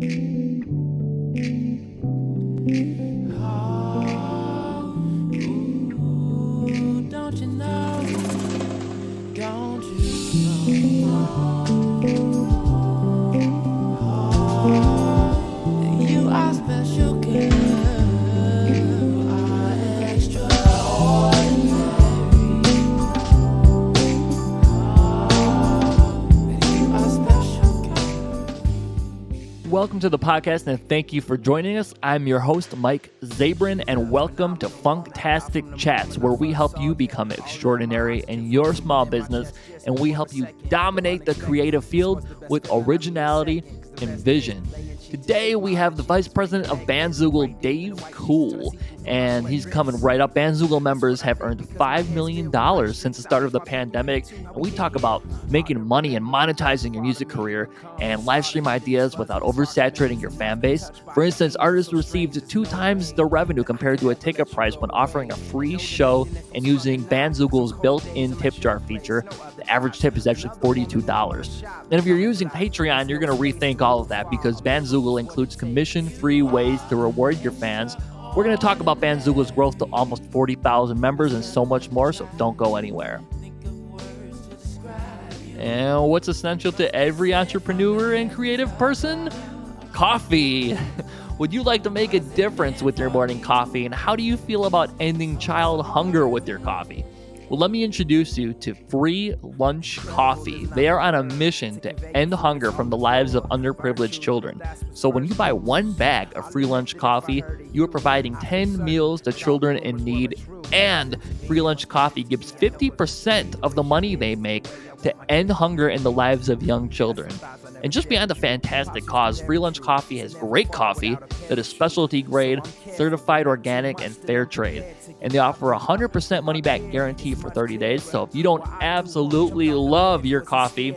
Don't you know? Don't you know? You are special, girl. You are extraordinary. You are special, girl. Welcome to the podcast, and thank you for joining us. I'm your host, Mike Zabrin, and welcome to Funktastic Chats, where we help you become extraordinary in your small business, and we help you dominate the creative field with originality and vision. Today, we have the Vice President of Bandzoogle, Dave Cool, and he's coming right up. Bandzoogle members have earned $5 million since the start of the pandemic, and we talk about making money and monetizing your music career and live stream ideas without oversaturating your fan base. For instance, artists received 2 times the revenue compared to a ticket price when offering a free show and using Bandzoogle's built-in tip jar feature. The average tip is actually $42. And if you're using Patreon, you're going to rethink all of that because Bandzoogle includes commission-free ways to reward your fans. We're going to talk about Bandzoogle's growth to almost 40,000 members and so much more, so don't go anywhere. And what's essential to every entrepreneur and creative person? Coffee. Would you like to make a difference with your morning coffee? And how do you feel about ending child hunger with your coffee? Well, let me introduce you to Free Lunch Coffee. They are on a mission to end hunger from the lives of underprivileged children. So when you buy 1 bag of Free Lunch Coffee, you are providing 10 meals to children in need, and Free Lunch Coffee gives 50% of the money they make to end hunger in the lives of young children. And just beyond a fantastic cause, Free Lunch Coffee has great coffee that is specialty grade, certified organic, and fair trade. And they offer a 100% money back guarantee for 30 days. So if you don't absolutely love your coffee,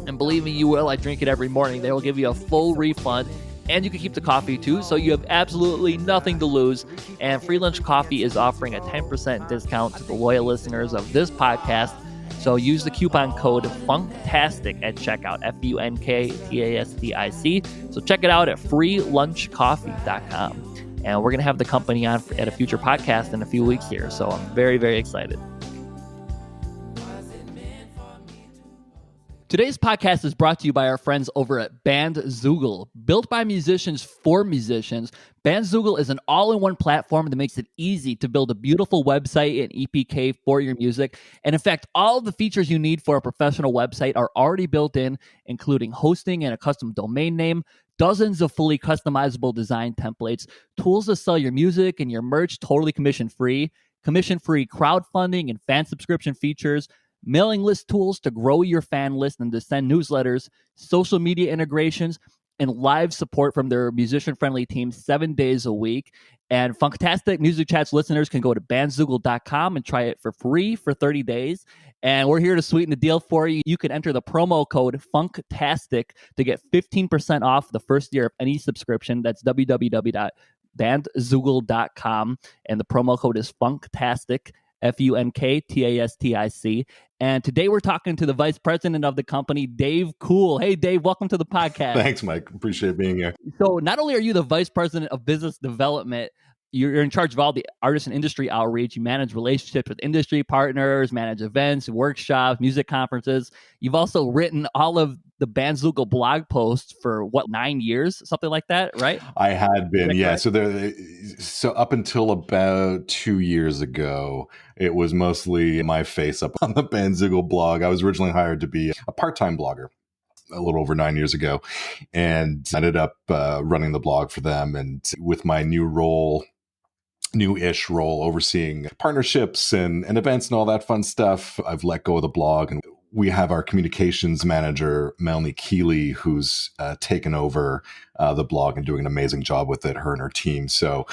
and believe me, you will, I drink it every morning, they will give you a full refund. And you can keep the coffee too, so you have absolutely nothing to lose. And Free Lunch Coffee is offering a 10% discount to the loyal listeners of this podcast. So use the coupon code FUNKTASTIC at checkout, FUNKTASTIC. So check it out at freelunchcoffee.com. And we're going to have the company on at a future podcast in a few weeks here. So I'm very, very excited. Today's podcast is brought to you by our friends over at Bandzoogle. Built by musicians for musicians, Bandzoogle is an all-in-one platform that makes it easy to build a beautiful website and EPK for your music. And in fact, all of the features you need for a professional website are already built in, including hosting and a custom domain name, dozens of fully customizable design templates, tools to sell your music and your merch totally commission-free crowdfunding and fan subscription features, mailing list tools to grow your fan list and to send newsletters, social media integrations, and live support from their musician-friendly team 7 days a week. And Funktastic Music Chats listeners can go to bandzoogle.com and try it for free for 30 days. And we're here to sweeten the deal for you. You can enter the promo code FUNKTASTIC to get 15% off the first year of any subscription. That's www.bandzoogle.com. And the promo code is FUNKTASTIC, FUNKTASTIC. And today we're talking to the vice president of the company, Dave Cool. Hey, Dave, welcome to the podcast. Thanks, Mike. Appreciate being here. So not only are you the vice president of business development, you're in charge of all the artist and industry outreach. You manage relationships with industry partners, manage events, workshops, music conferences. You've also written all of the Bandzoogle blog posts for 9 years, something like that, right? I had been, yeah. Correct? So up until about 2 years ago, it was mostly my face up on the Bandzoogle blog. I was originally hired to be a part-time blogger a little over 9 years ago, and ended up running the blog for them. And with my new-ish role overseeing partnerships and events and all that fun stuff, I've let go of the blog, and we have our communications manager, Melanie Keeley, who's taken over the blog and doing an amazing job with it, her and her team. So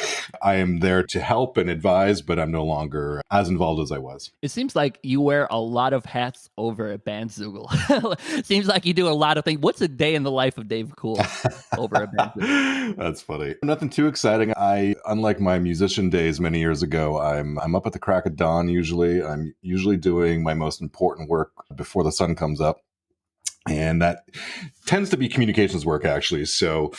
I am there to help and advise, but I'm no longer as involved as I was. It seems like you wear a lot of hats over at Bandzoogle. Seems like you do a lot of things. What's a day in the life of Dave Cool over at Bandzoogle? That's funny. Nothing too exciting. Unlike my musician days many years ago, I'm up at the crack of dawn usually. I'm usually doing my most important work before the sun comes up. And that tends to be communications work, actually. So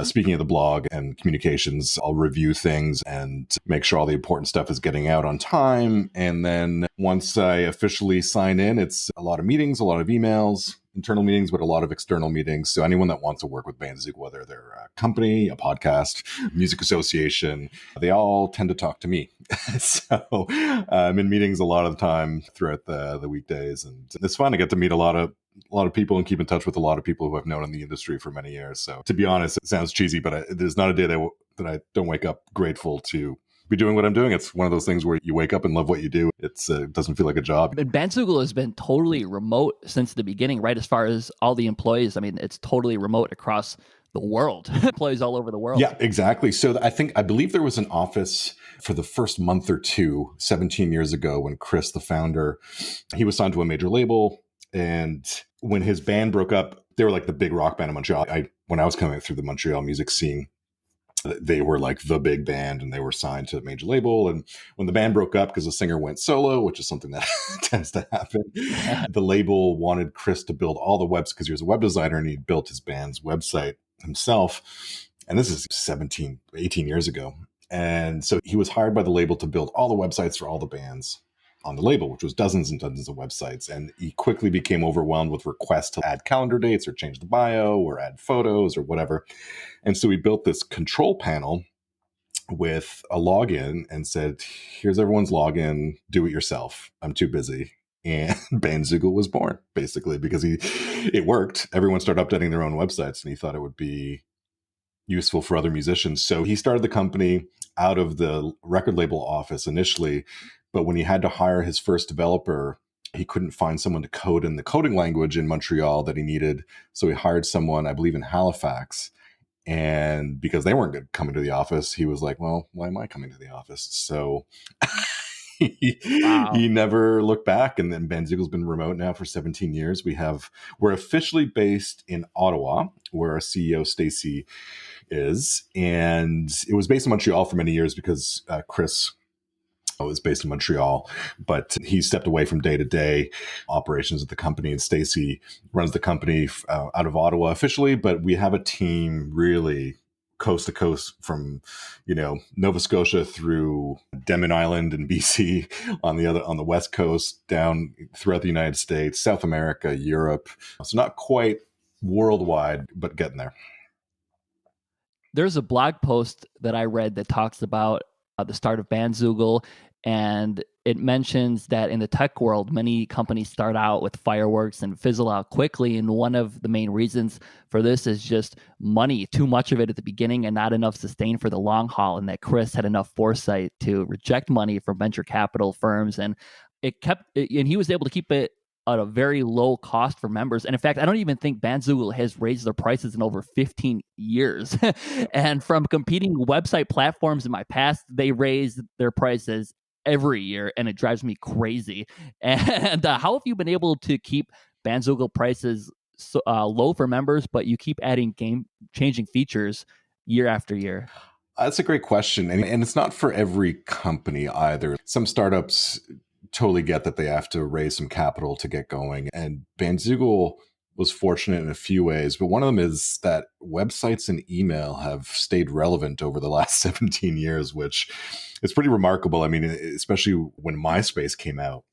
speaking of the blog and communications, I'll review things and make sure all the important stuff is getting out on time. And then once I officially sign in, it's a lot of meetings, a lot of emails, internal meetings, but a lot of external meetings. So anyone that wants to work with Bandzoogle, whether they're a company, a podcast, music association, they all tend to talk to me. So I'm in meetings a lot of the time throughout the weekdays, and it's fun to get to meet a lot of people and keep in touch with a lot of people who I've known in the industry for many years. So to be honest, it sounds cheesy, but there's not a day that I don't wake up grateful to be doing what I'm doing. It's one of those things where you wake up and love what you do. It doesn't feel like a job. And Bandzoogle has been totally remote since the beginning, right? As far as all the employees, I mean, it's totally remote across the world. Employees all over the world. Yeah, exactly. So I believe there was an office for the first month or two, 17 years ago, when Chris, the founder, he was signed to a major label. And when his band broke up, they were like the big rock band in Montreal. When I was coming through the Montreal music scene, they were like the big band and they were signed to a major label. And when the band broke up because the singer went solo, which is something that tends to happen, the label wanted Chris to build all the webs because he was a web designer and he built his band's website himself. And this is 18 years ago. And so he was hired by the label to build all the websites for all the bands on the label, which was dozens and dozens of websites. And he quickly became overwhelmed with requests to add calendar dates or change the bio or add photos or whatever. And so we built this control panel with a login and said, here's everyone's login, do it yourself. I'm too busy. And Bandzoogle was born, basically, because it worked. Everyone started updating their own websites, and he thought it would be useful for other musicians. So he started the company out of the record label office initially, but when he had to hire his first developer, he couldn't find someone to code in the coding language in Montreal that he needed. So he hired someone, I believe, in Halifax. And because they weren't coming to the office, he was like, well, why am I coming to the office? So Wow. he never looked back. And then Bandzoogle's been remote now for 17 years. We're officially based in Ottawa, where our CEO, Stacy, is. And it was based in Montreal for many years because Chris was based in Montreal, but he stepped away from day-to-day operations at the company, and Stacy runs the company out of Ottawa officially, but we have a team really coast to coast from, Nova Scotia through Denman Island and BC on the West Coast, down throughout the United States, South America, Europe. So not quite worldwide, but getting there. There's a blog post that I read that talks about the start of Bandzoogle, and it mentions that in the tech world, many companies start out with fireworks and fizzle out quickly. And one of the main reasons for this is just money, too much of it at the beginning and not enough sustain for the long haul. And that Chris had enough foresight to reject money from venture capital firms, and he was able to keep it at a very low cost for members. And in fact, I don't even think Bandzoogle has raised their prices in over 15 years. And from competing website platforms in my past, they raised their prices every year, and it drives me crazy. And how have you been able to keep Bandzoogle prices low for members, but you keep adding game-changing features year after year? That's a great question. And it's not for every company either. Some startups totally get that they have to raise some capital to get going. And Bandzoogle was fortunate in a few ways, but one of them is that websites and email have stayed relevant over the last 17 years, which is pretty remarkable. I mean, especially when MySpace came out,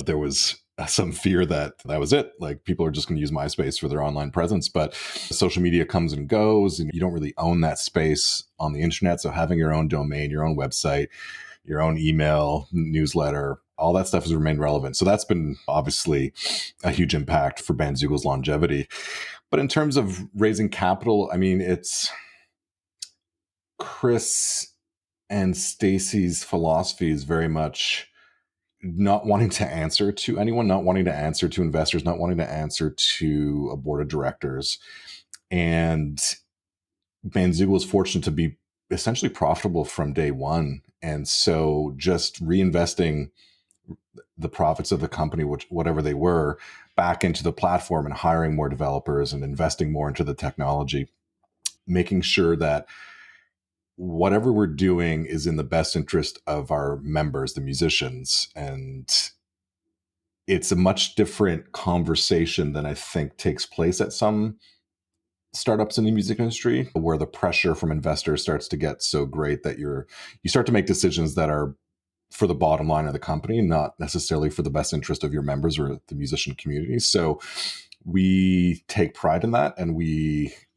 there was some fear that was it. Like, people are just going to use MySpace for their online presence, but social media comes and goes, and you don't really own that space on the internet. So having your own domain, your own website, your own email, newsletter, all that stuff has remained relevant. So that's been obviously a huge impact for Bandzoogle's longevity. But in terms of raising capital, I mean, it's Chris and Stacy's philosophy is very much not wanting to answer to anyone, not wanting to answer to investors, not wanting to answer to a board of directors. And Bandzoogle is fortunate to be essentially profitable from day one. And so just reinvesting the profits of the company, whatever they were, back into the platform and hiring more developers and investing more into the technology, making sure that whatever we're doing is in the best interest of our members, the musicians, and it's a much different conversation than I think takes place at some startups in the music industry, where the pressure from investors starts to get so great that you start to make decisions that are for the bottom line of the company, not necessarily for the best interest of your members or the musician community. So we take pride in that. And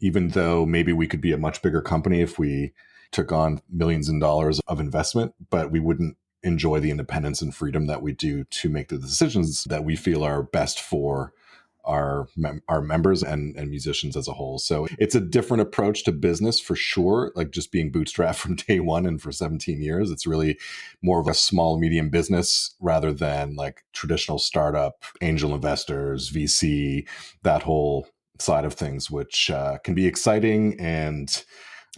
even though maybe we could be a much bigger company if we took on millions of dollars of investment, but we wouldn't enjoy the independence and freedom that we do to make the decisions that we feel are best for our members and musicians as a whole. So it's a different approach to business for sure, like just being bootstrapped from day one and for 17 years. It's really more of a small, medium business rather than like traditional startup, angel investors, VC, that whole side of things, which can be exciting and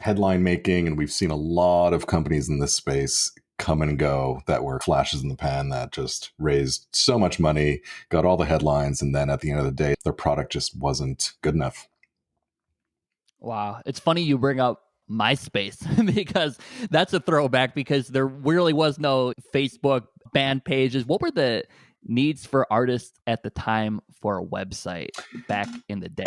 headline making. And we've seen a lot of companies in this space come and go that were flashes in the pan that just raised so much money, got all the headlines, and then at the end of the day, their product just wasn't good enough. Wow. It's funny you bring up MySpace because that's a throwback, because there really was no Facebook band pages. What were the needs for artists at the time for a website back in the day?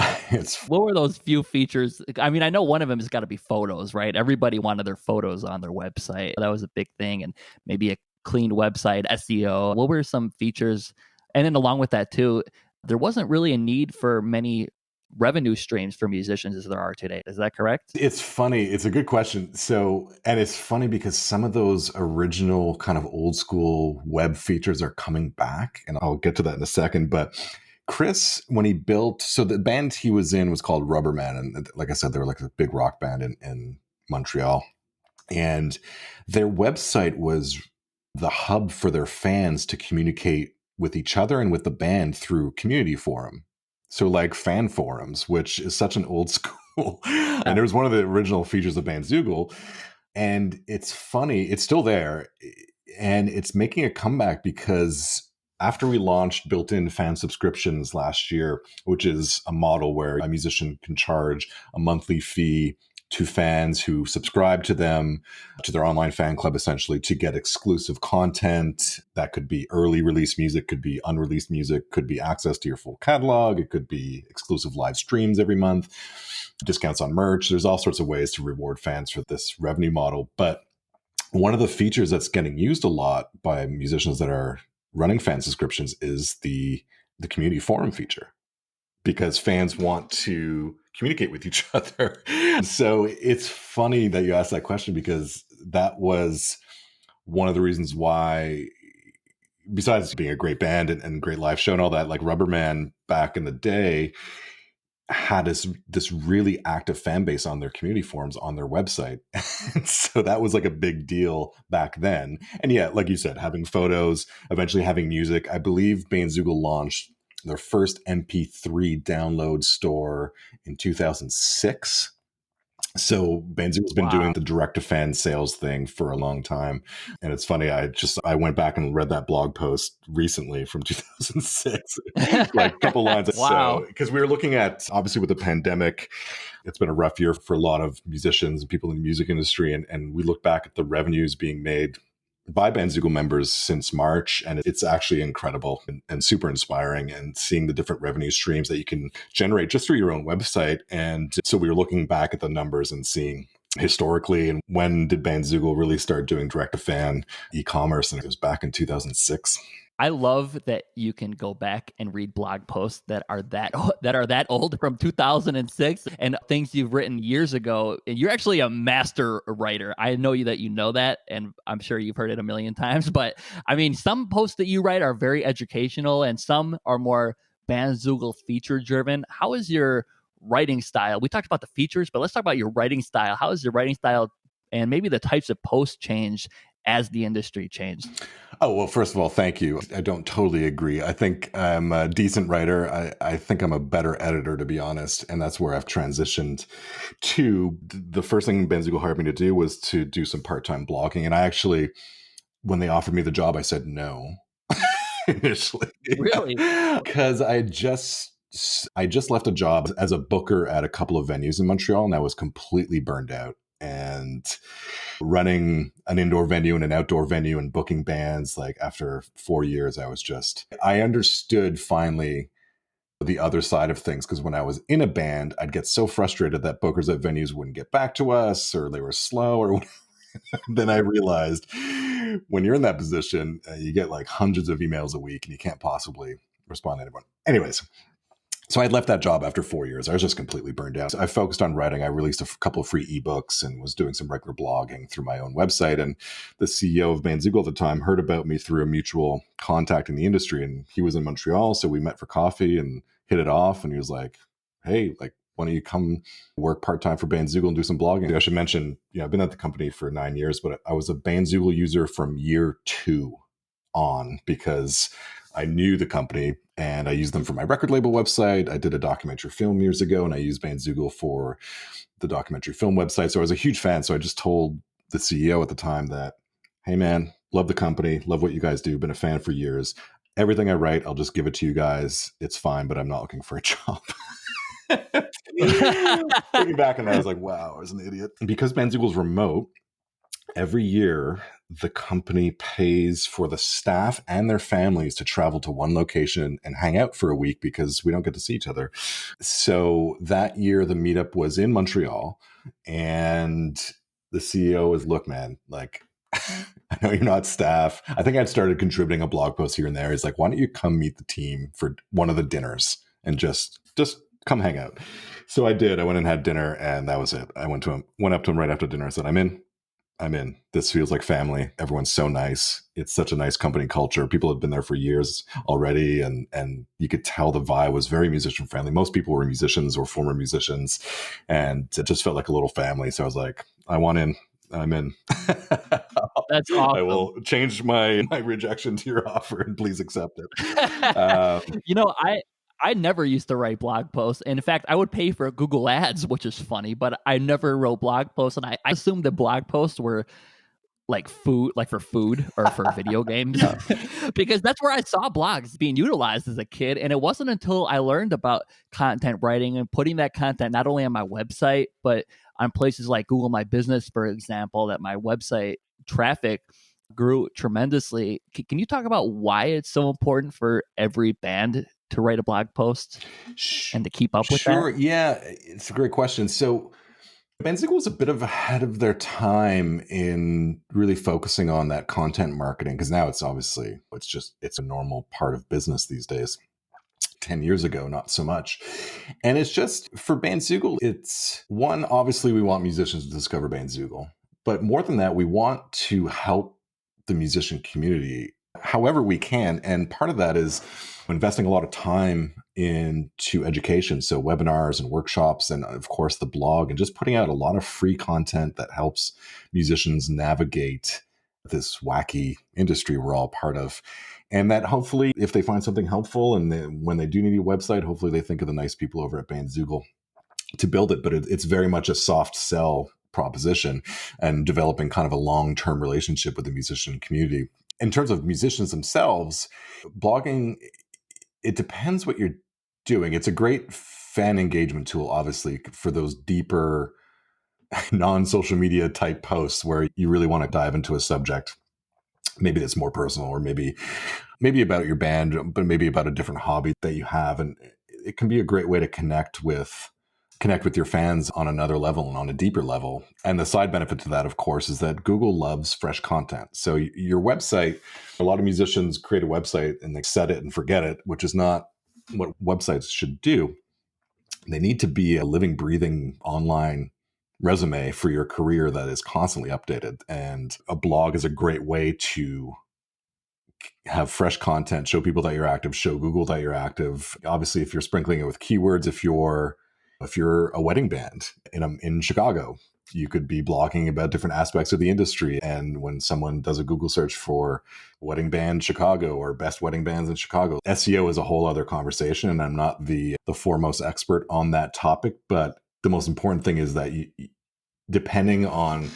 What were those few features? I mean, I know one of them has got to be photos, right? Everybody wanted their photos on their website. That was a big thing. And maybe a clean website, SEO. What were some features? And then along with that too, there wasn't really a need for many revenue streams for musicians as there are today. Is that correct? It's funny. It's a good question. So, and it's funny because some of those original kind of old school web features are coming back, and I'll get to that in a second. But Chris, when he built, so the band he was in was called Rubberman. And like I said, they were like a big rock band in Montreal. And their website was the hub for their fans to communicate with each other and with the band through community forum. So like fan forums, which is such an old school. And it was one of the original features of Bandzoogle. And it's funny, it's still there. And it's making a comeback because after we launched built-in fan subscriptions last year, which is a model where a musician can charge a monthly fee to fans who subscribe to them, to their online fan club, essentially, to get exclusive content. That could be early release music, could be unreleased music, could be access to your full catalog. It could be exclusive live streams every month, discounts on merch. There's all sorts of ways to reward fans for this revenue model. But one of the features that's getting used a lot by musicians that are running fan subscriptions is the community forum feature, because fans want to communicate with each other. So it's funny that you asked that question, because that was one of the reasons why, besides being a great band and great live show and all that, like Rubberman back in the day had this really active fan base on their community forums on their website. So that was like a big deal back then. And yeah, like you said, having photos, eventually having music. I believe Bandzoogle launched their first MP3 download store in 2006. So Bandzoogle's been doing the direct-to-fan sales thing for a long time. And it's funny, I went back and read that blog post recently from 2006, like a couple lines. Wow. So, because we were looking at, obviously with the pandemic, it's been a rough year for a lot of musicians and people in the music industry. And we look back at the revenues being made by Bandzoogle members since March, and it's actually incredible and super inspiring, and seeing the different revenue streams that you can generate just through your own website. And so we were looking back at the numbers and seeing historically, and when did Bandzoogle really start doing direct-to-fan e-commerce, and it was back in 2006. I love that you can go back and read blog posts that are that old, from 2006, and things you've written years ago. And you're actually a master writer. I know that you know that, and I'm sure you've heard it a million times. But I mean, some posts that you write are very educational, and some are more Bandzoogle feature driven. How is your writing style? We talked about the features, but let's talk about your writing style. How is your writing style, and maybe the types of posts change as the industry changed? Oh, well, first of all, thank you. I don't totally agree. I think I'm a decent writer. I think I'm a better editor, to be honest. And that's where I've transitioned to. The first thing Bandzoogle hired me to do was to do some part-time blogging. And I actually, when they offered me the job, I said no initially. Really? Because I just left a job as a booker at a couple of venues in Montreal, and I was completely burned out. and running an indoor venue and an outdoor venue and booking bands. Like after 4 years, I understood finally the other side of things, because when I was in a band, I'd get so frustrated that bookers at venues wouldn't get back to us or they were slow or then I realized when you're in that position, you get like hundreds of emails a week and you can't possibly respond to anyone. Anyways, so I had left that job after 4 years. I was just completely burned out. So I focused on writing. I released a couple of free ebooks and was doing some regular blogging through my own website. And the CEO of Bandzoogle at the time heard about me through a mutual contact in the industry. And he was in Montreal. So we met for coffee and hit it off. And he was like, hey, like, why don't you come work part-time for Bandzoogle and do some blogging? I should mention, I've been at the company for 9 years, but I was a Bandzoogle user from year 2 on, because I knew the company and I used them for my record label website. I did a documentary film years ago and I used Bandzoogle for the documentary film website. So I was a huge fan. So I just told the CEO at the time that, hey man, love the company, love what you guys do, been a fan for years. Everything I write, I'll just give it to you guys. It's fine, but I'm not looking for a job. Looking back on that, I was like, wow, I was an idiot. Because Bandzoogle's remote, every year the company pays for the staff and their families to travel to one location and hang out for a week because we don't get to see each other. So that year the meetup was in Montreal, and the CEO was, look, man, like, I know you're not staff. I think I'd started contributing a blog post here and there. He's like, why don't you come meet the team for one of the dinners and just come hang out. So I did. I went and had dinner, and that was it. I went up to him right after dinner. I said, I'm in. This feels like family. Everyone's so nice. It's such a nice company culture. People have been there for years already, and you could tell the vibe was very musician friendly. Most people were musicians or former musicians, and it just felt like a little family. So I was like, I want in. I'm in. That's awesome. I will change my rejection to your offer, and please accept it. I never used to write blog posts. In fact, I would pay for Google Ads, which is funny, but I never wrote blog posts. And I assumed that blog posts were like food, like for food or for video games, because that's where I saw blogs being utilized as a kid. And it wasn't until I learned about content writing and putting that content not only on my website, but on places like Google My Business, for example, that my website traffic grew tremendously. Can you talk about why it's so important for every band to write a blog post and to keep up with that? Sure. Yeah, it's a great question. So Bandzoogle was a bit of ahead of their time in really focusing on that content marketing, because now it's a normal part of business these days. 10 years ago, not so much. And it's just, for Bandzoogle, it's one, obviously we want musicians to discover Bandzoogle, but more than that, we want to help the musician community however we can. And part of that is investing a lot of time into education. So webinars and workshops, and of course the blog, and just putting out a lot of free content that helps musicians navigate this wacky industry we're all part of. And that hopefully, if they find something helpful and when they do need a website, hopefully they think of the nice people over at Bandzoogle to build it. But it's very much a soft sell proposition, and developing kind of a long-term relationship with the musician community. In terms of musicians themselves, blogging, it depends what you're doing. It's a great fan engagement tool, obviously, for those deeper non-social media type posts where you really want to dive into a subject. Maybe that's more personal, or maybe about your band, but maybe about a different hobby that you have. And it can be a great way to connect with your fans on another level and on a deeper level. And the side benefit to that, of course, is that Google loves fresh content. So your website, a lot of musicians create a website and they set it and forget it, which is not what websites should do. They need to be a living, breathing online resume for your career that is constantly updated. And a blog is a great way to have fresh content, show people that you're active, show Google that you're active. Obviously, if you're sprinkling it with keywords, if you're a wedding band in Chicago, you could be blogging about different aspects of the industry. And when someone does a Google search for wedding band Chicago or best wedding bands in Chicago, SEO is a whole other conversation. And I'm not the foremost expert on that topic, but the most important thing is that depending on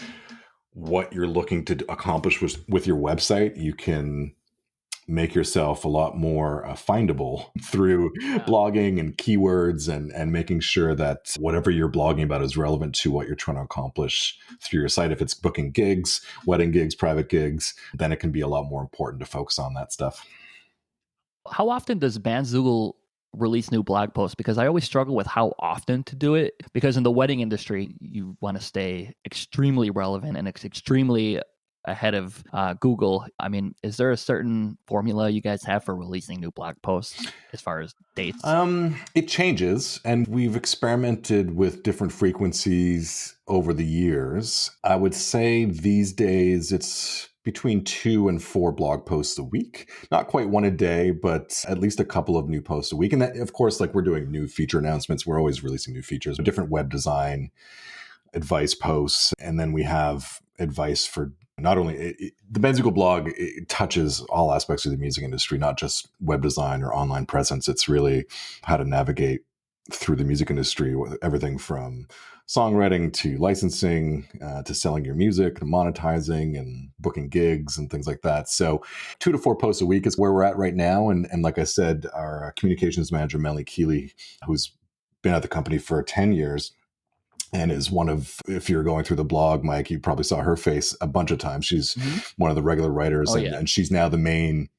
what you're looking to accomplish with your website, you can make yourself a lot more findable through blogging and keywords and making sure that whatever you're blogging about is relevant to what you're trying to accomplish through your site. If it's booking gigs, wedding gigs, private gigs, then it can be a lot more important to focus on that stuff. How often does Bandzoogle release new blog posts? Because I always struggle with how often to do it. Because in the wedding industry, you want to stay extremely relevant and extremely ahead of Google. I mean, is there a certain formula you guys have for releasing new blog posts as far as dates? It changes, and we've experimented with different frequencies over the years. I would say these days it's between 2 and 4 blog posts a week. Not quite one a day, but at least a couple of new posts a week. And that, of course, like we're doing new feature announcements. We're always releasing new features, different web design advice posts. And then we have advice for not only the Bandzoogle blog, it touches all aspects of the music industry, not just web design or online presence. It's really how to navigate through the music industry, everything from songwriting to licensing to selling your music, to monetizing and booking gigs and things like that. So 2 to 4 posts a week is where we're at right now. And like I said, our communications manager, Melanie Keeley, who's been at the company for 10 years, and is one of, if you're going through the blog, Mike, you probably saw her face a bunch of times. She's one of the regular writers, and she's now the main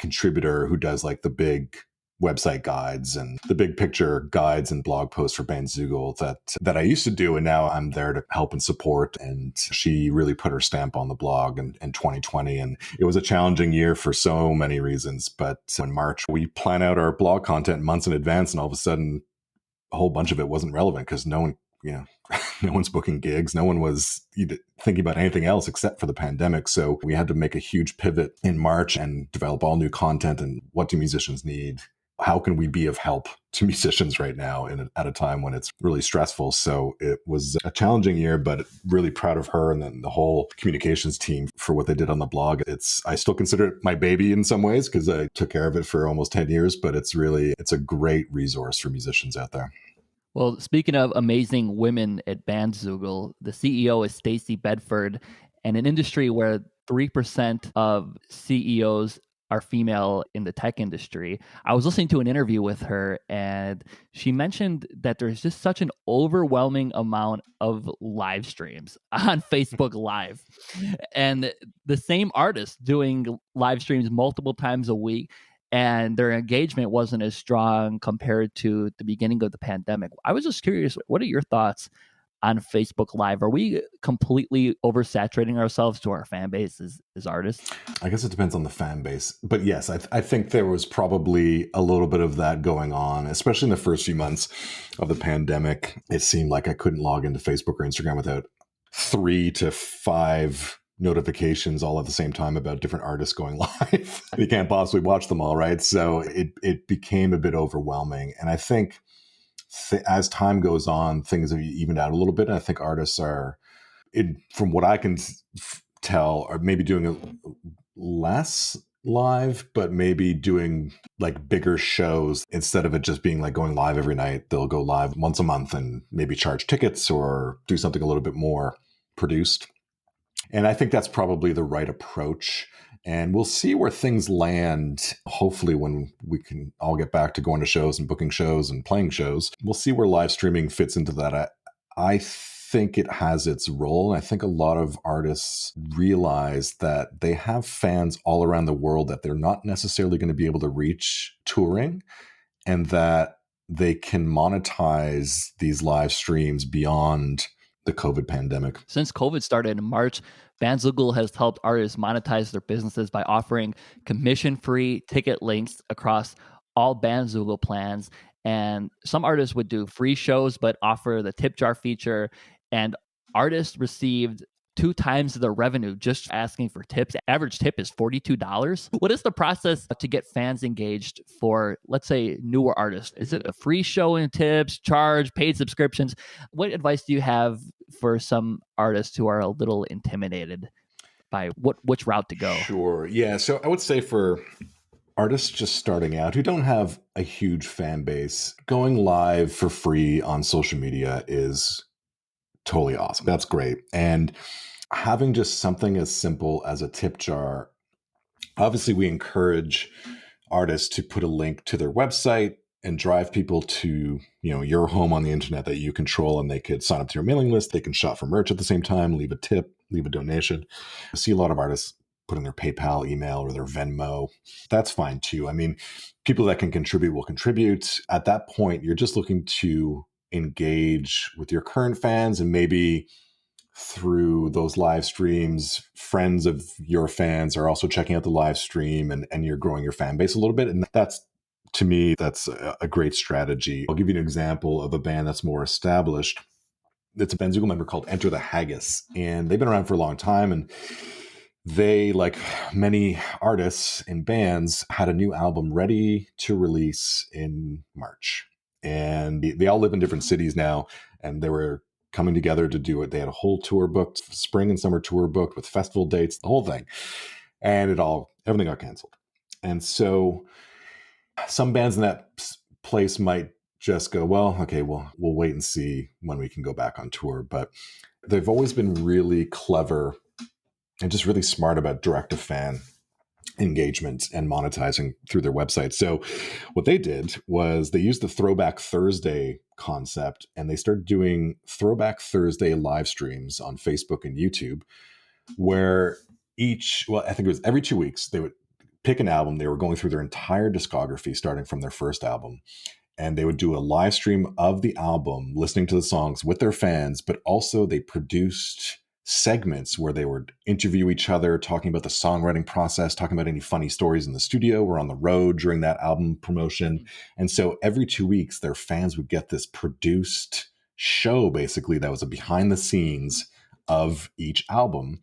contributor who does like the big website guides and the big picture guides and blog posts for Bandzoogle that I used to do, and now I'm there to help and support. And she really put her stamp on the blog in 2020, and it was a challenging year for so many reasons. But in March, we plan out our blog content months in advance, and all of a sudden, a whole bunch of it wasn't relevant because no one, no one's booking gigs. No one was thinking about anything else except for the pandemic. So we had to make a huge pivot in March and develop all new content. And what do musicians need? How can we be of help to musicians right now at a time when it's really stressful? So it was a challenging year, but really proud of her and then the whole communications team for what they did on the blog. I still consider it my baby in some ways because I took care of it for almost 10 years, but it's a great resource for musicians out there. Well, speaking of amazing women at Bandzoogle, the CEO is Stacey Bedford, and an industry where 3% of CEOs are female in the tech industry. I was listening to an interview with her, and she mentioned that there's just such an overwhelming amount of live streams on Facebook Live, and the same artists doing live streams multiple times a week, and their engagement wasn't as strong compared to the beginning of the pandemic. I was just curious, what are your thoughts on Facebook Live? Are we completely oversaturating ourselves to our fan base as artists? I guess it depends on the fan base. But yes, I think there was probably a little bit of that going on, especially in the first few months of the pandemic. It seemed like I couldn't log into Facebook or Instagram without 3 to 5 notifications all at the same time about different artists going live. You can't possibly watch them all, right? So it became a bit overwhelming. And I think as time goes on, things have evened out a little bit. And I think artists are, from what I can tell, are maybe doing less live, but maybe doing like bigger shows instead of it just being like going live every night. They'll go live once a month and maybe charge tickets or do something a little bit more produced. And I think that's probably the right approach. And we'll see where things land, hopefully, when we can all get back to going to shows and booking shows and playing shows. We'll see where live streaming fits into that. I think it has its role. And I think a lot of artists realize that they have fans all around the world that they're not necessarily going to be able to reach touring, and that they can monetize these live streams beyond the COVID pandemic. Since COVID started in March, Bandzoogle has helped artists monetize their businesses by offering commission-free ticket links across all Bandzoogle plans. And some artists would do free shows but offer the tip jar feature. And artists received 2 times the revenue just asking for tips. Average tip is $42. What is the process to get fans engaged for, let's say, newer artists? Is it a free show and tips, charge, paid subscriptions? What advice do you have for some artists who are a little intimidated by which route to go? Sure. Yeah. So I would say for artists just starting out who don't have a huge fan base, going live for free on social media is totally awesome. That's great. And having just something as simple as a tip jar Obviously, we encourage artists to put a link to their website and drive people to, your home on the internet that you control, and they could sign up to your mailing list. They can shop for merch at the same time, leave a tip, leave a donation. I see a lot of artists put in their PayPal email or their Venmo. That's fine too. I mean, people that can contribute will contribute. At that point, you're just looking to engage with your current fans, and maybe through those live streams, friends of your fans are also checking out the live stream, and you're growing your fan base a little bit. And to me, that's a great strategy. I'll give you an example of a band that's more established. It's a Bandzoogle member called Enter the Haggis, and they've been around for a long time. And they, like many artists and bands, had a new album ready to release in March. And they all live in different cities now, and they were coming together to do it. They had a whole tour booked, spring and summer tour booked with festival dates, the whole thing. And everything got canceled. And so some bands in that place might just go, well, okay, we'll wait and see when we can go back on tour. But they've always been really clever and just really smart about direct-to-fan engagement and monetizing through their website. So what they did was they used the Throwback Thursday concept, and they started doing Throwback Thursday live streams on Facebook and YouTube, where I think it was every 2 weeks, they would pick an album. They were going through their entire discography, starting from their first album. And they would do a live stream of the album, listening to the songs with their fans, but also they produced segments where they would interview each other, talking about the songwriting process, talking about any funny stories in the studio or on the road during that album promotion. And so every 2 weeks, their fans would get this produced show, basically, that was a behind the scenes of each album.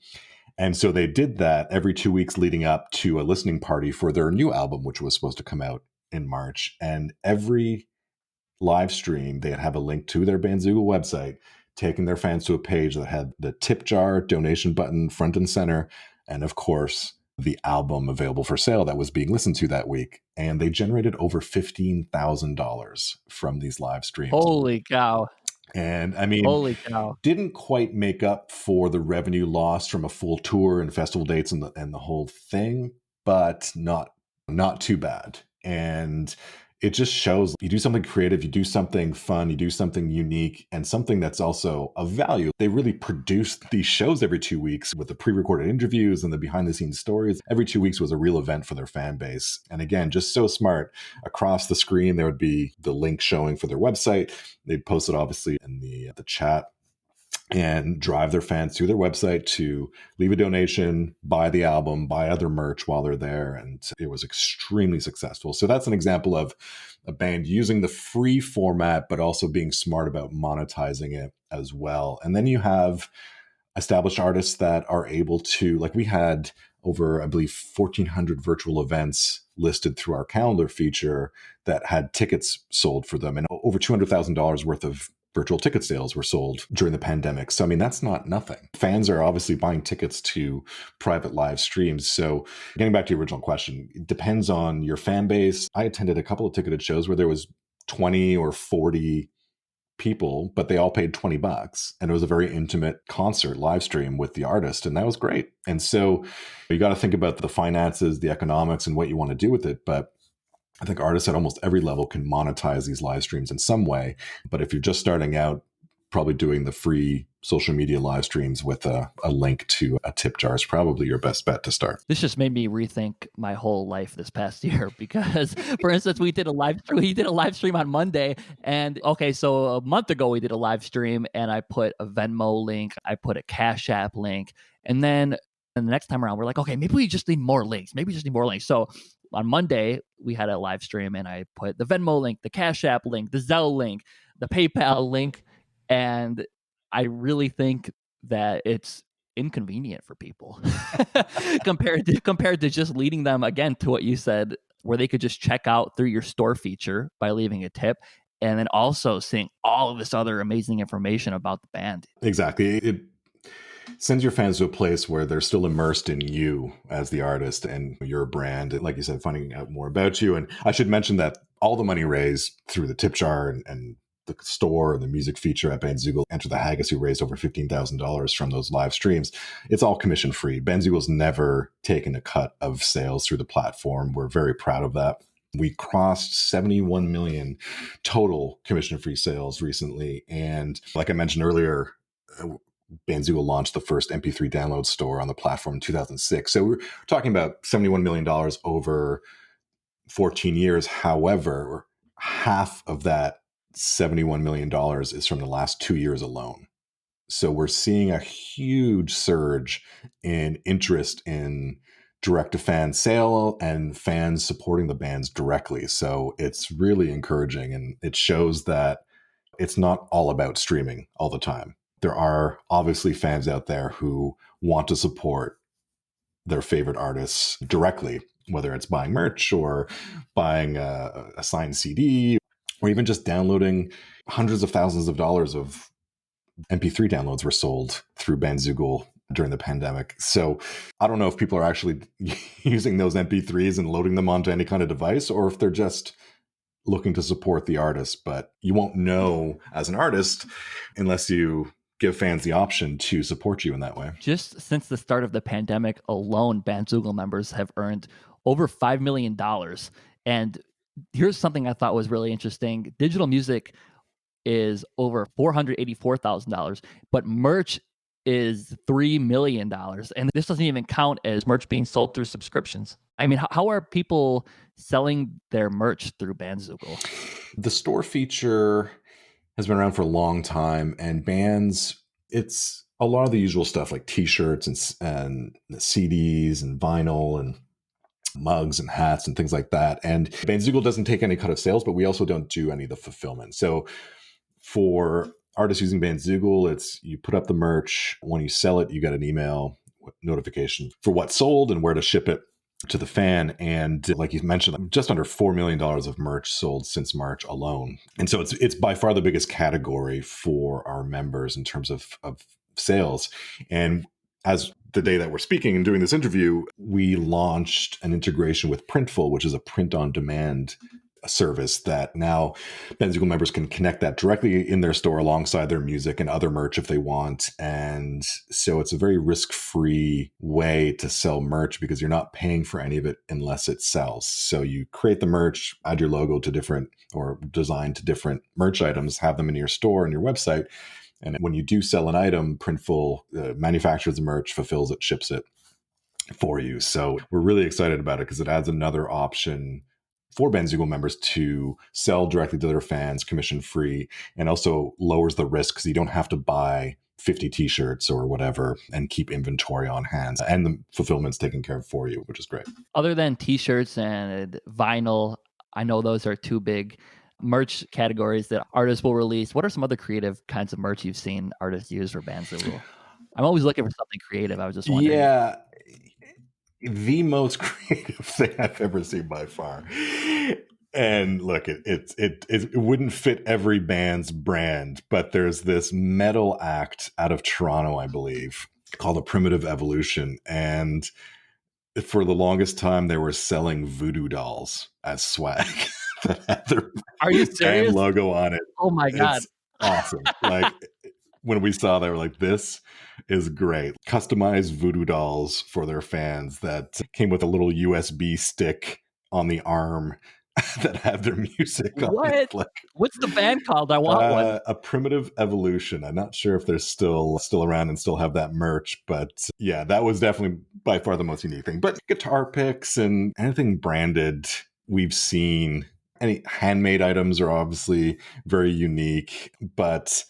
And so they did that every 2 weeks leading up to a listening party for their new album, which was supposed to come out in March. And every live stream, they'd have a link to their Bandzoogle website, taking their fans to a page that had the tip jar donation button front and center, and of course, the album available for sale that was being listened to that week. And they generated over $15,000 from these live streams. Holy cow. And I mean, Holy cow. Didn't quite make up for the revenue lost from a full tour and festival dates and the whole thing, but not too bad. And it just shows you do something creative, you do something fun, you do something unique, and something that's also of value. They really produce these shows every 2 weeks with the pre-recorded interviews and the behind-the-scenes stories. Every 2 weeks was a real event for their fan base. And again, just so smart. Across the screen, there would be the link showing for their website. They'd post it, obviously, in the chat, and drive their fans to their website to leave a donation, buy the album, buy other merch while they're there. And it was extremely successful. So that's an example of a band using the free format, but also being smart about monetizing it as well. And then you have established artists that are able to, like we had over, I believe, 1,400 virtual events listed through our calendar feature that had tickets sold for them. And over $200,000 worth of virtual ticket sales were sold during the pandemic. So, I mean, that's not nothing. Fans are obviously buying tickets to private live streams. So getting back to your original question, it depends on your fan base. I attended a couple of ticketed shows where there was 20 or 40 people, but they all paid $20. And it was a very intimate concert live stream with the artist. And that was great. And so you got to think about the finances, the economics, and what you want to do with it. But I think artists at almost every level can monetize these live streams in some way. But if you're just starting out, probably doing the free social media live streams with a link to a tip jar is probably your best bet to start. This just made me rethink my whole life this past year because, for instance, we did a live stream on Monday, and so a month ago we did a live stream, and I put a Venmo link, I put a Cash App link, and then the next time around we're like, okay, maybe we just need more links. So on Monday we had a live stream, and I put the Venmo link, the Cash App link, the Zelle link, the PayPal link. And I really think that it's inconvenient for people compared to just leading them, again, to what you said, where they could just check out through your store feature by leaving a tip, and then also seeing all of this other amazing information about the band. Exactly. It sends your fans to a place where they're still immersed in you as the artist and your brand. And like you said, finding out more about you. And I should mention that all the money raised through the tip jar and the store and the music feature at Bandzoogle, Enter the Haggis, who raised over $15,000 from those live streams. It's all commission free. Bandzoogle's never taken a cut of sales through the platform. We're very proud of that. We crossed 71 million total commission free sales recently. And like I mentioned earlier, Bandzoogle launched the first MP3 download store on the platform in 2006. So we're talking about $71 million over 14 years. However, half of that $71 million is from the last 2 years alone. So we're seeing a huge surge in interest in direct-to-fan sale and fans supporting the bands directly. So it's really encouraging, and it shows that it's not all about streaming all the time. There are obviously fans out there who want to support their favorite artists directly, whether it's buying merch or buying a signed CD, or even just downloading. Hundreds of thousands of dollars of MP3 downloads were sold through Bandzoogle during the pandemic. So I don't know if people are actually using those MP3s and loading them onto any kind of device, or if they're just looking to support the artist. But you won't know as an artist unless you give fans the option to support you in that way. Just since the start of the pandemic alone, Bandzoogle members have earned over $5 million. And here's something I thought was really interesting. Digital music is over $484,000, but merch is $3 million. And this doesn't even count as merch being sold through subscriptions. I mean, how are people selling their merch through Bandzoogle? The store feature has been around for a long time, and bands, it's a lot of the usual stuff like t-shirts and CDs and vinyl and mugs and hats and things like that. And Bandzoogle doesn't take any cut of sales, but we also don't do any of the fulfillment. So for artists using Bandzoogle, it's you put up the merch. When you sell it, you get an email notification for what's sold and where to ship it to the fan. And like you mentioned, just under $4 million of merch sold since March alone. And so it's by far the biggest category for our members in terms of sales. And as the day that we're speaking and doing this interview, we launched an integration with Printful, which is a print-on-demand service that now Bandzoogle members can connect that directly in their store alongside their music and other merch if they want. And so it's a very risk-free way to sell merch because you're not paying for any of it unless it sells. So you create the merch, add your logo to different or design to different merch items, have them in your store and your website. And when you do sell an item, Printful manufactures the merch, fulfills it, ships it for you. So we're really excited about it because it adds another option for Bandzoogle members to sell directly to their fans, commission free, and also lowers the risk because you don't have to buy 50 t-shirts or whatever and keep inventory on hand. And the fulfillment's taken care of for you, which is great. Other than t-shirts and vinyl, I know those are two big merch categories that artists will release. What are some other creative kinds of merch you've seen artists use for Bandzoogle? I'm always looking for something creative. I was just wondering. Yeah. The most creative thing I've ever seen by far. And look, it wouldn't fit every band's brand, but there's this metal act out of Toronto, I believe, called A Primitive Evolution. And for the longest time, they were selling voodoo dolls as swag that had their Are you serious? band logo on it. Oh my God. It's awesome. Like when we saw that, we're like, this is great. Customized voodoo dolls for their fans that came with a little USB stick on the arm that had their music on it. Like, what's the band called? I want one. A Primitive Evolution. I'm not sure if they're still around and still have that merch, but yeah, that was definitely by far the most unique thing. But guitar picks and anything branded we've seen. Any handmade items are obviously very unique, but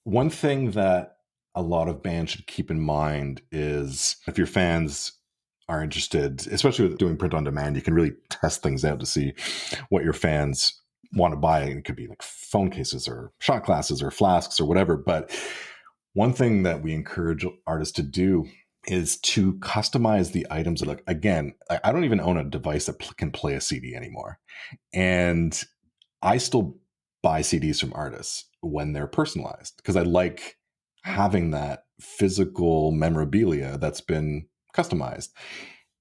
one thing that a lot of bands should keep in mind is if your fans are interested, especially with doing print on demand, you can really test things out to see what your fans want to buy. And it could be like phone cases or shot glasses or flasks or whatever. But one thing that we encourage artists to do is to customize the items. Like, again, I don't even own a device that can play a CD anymore. And I still buy CDs from artists when they're personalized because I like having that physical memorabilia that's been customized.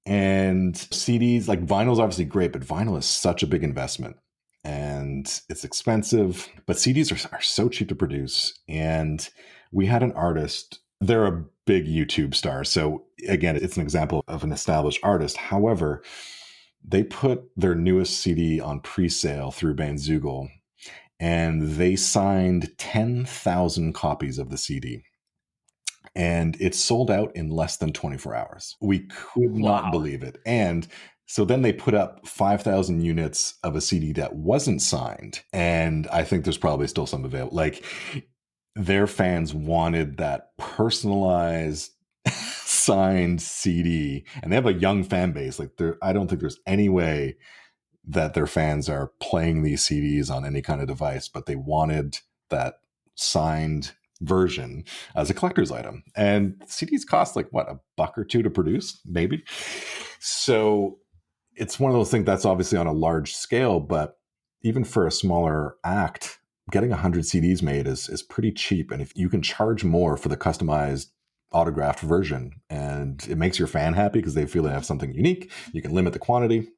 And CDs, like vinyl is obviously great, but vinyl is such a big investment. and it's expensive, but CDs are so cheap to produce. And we had an artist, they're a big YouTube star. So again, it's an example of an established artist. However, they put their newest CD on pre-sale through Bandzoogle, and they signed 10,000 copies of the CD. And it sold out in less than 24 hours. We could not Wow. believe it. And so then they put up 5,000 units of a CD that wasn't signed. And I think there's probably still some available. Like, their fans wanted that personalized signed CD. And they have a young fan base. Like, I don't think there's any way that their fans are playing these CDs on any kind of device, but they wanted that signed version as a collector's item. And CDs cost like what, $1 or $2 to produce, maybe. So it's one of those things that's obviously on a large scale, but even for a smaller act, getting 100 CDs made is pretty cheap. And if you can charge more for the customized autographed version, and it makes your fan happy because they feel they have something unique, you can limit the quantity.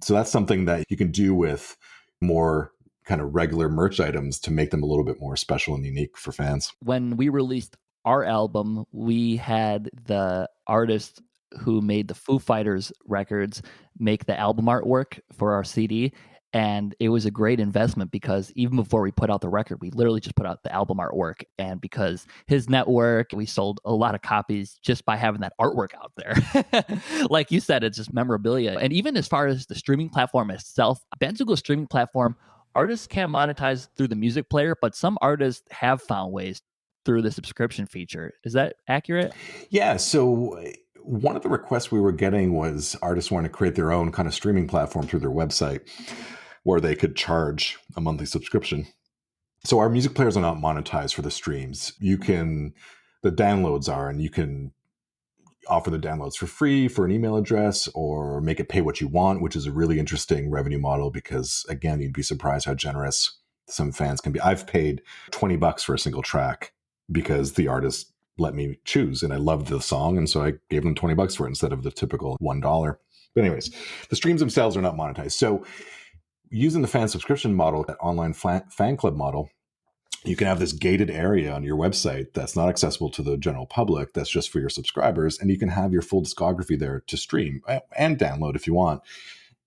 So that's something that you can do with more kind of regular merch items to make them a little bit more special and unique for fans. When we released our album, we had the artist who made the Foo Fighters records make the album artwork for our CD. And it was a great investment because even before we put out the record, we literally just put out the album artwork. And because his network, we sold a lot of copies just by having that artwork out there. Like you said, it's just memorabilia. And even as far as the streaming platform itself, Bandzoogle's streaming platform, artists can't monetize through the music player, but some artists have found ways through the subscription feature. Is that accurate? Yeah. So one of the requests we were getting was artists wanting to create their own kind of streaming platform through their website where they could charge a monthly subscription. So our music players are not monetized for the streams. The downloads are, and you can offer the downloads for free for an email address or make it pay what you want, which is a really interesting revenue model because, again, you'd be surprised how generous some fans can be. I've paid $20 for a single track because the artist let me choose and I loved the song. And so I gave them $20 for it instead of the typical $1. But anyways, the streams themselves are not monetized. So using the fan subscription model, that online fan club model, you can have this gated area on your website that's not accessible to the general public, that's just for your subscribers, and you can have your full discography there to stream and download if you want.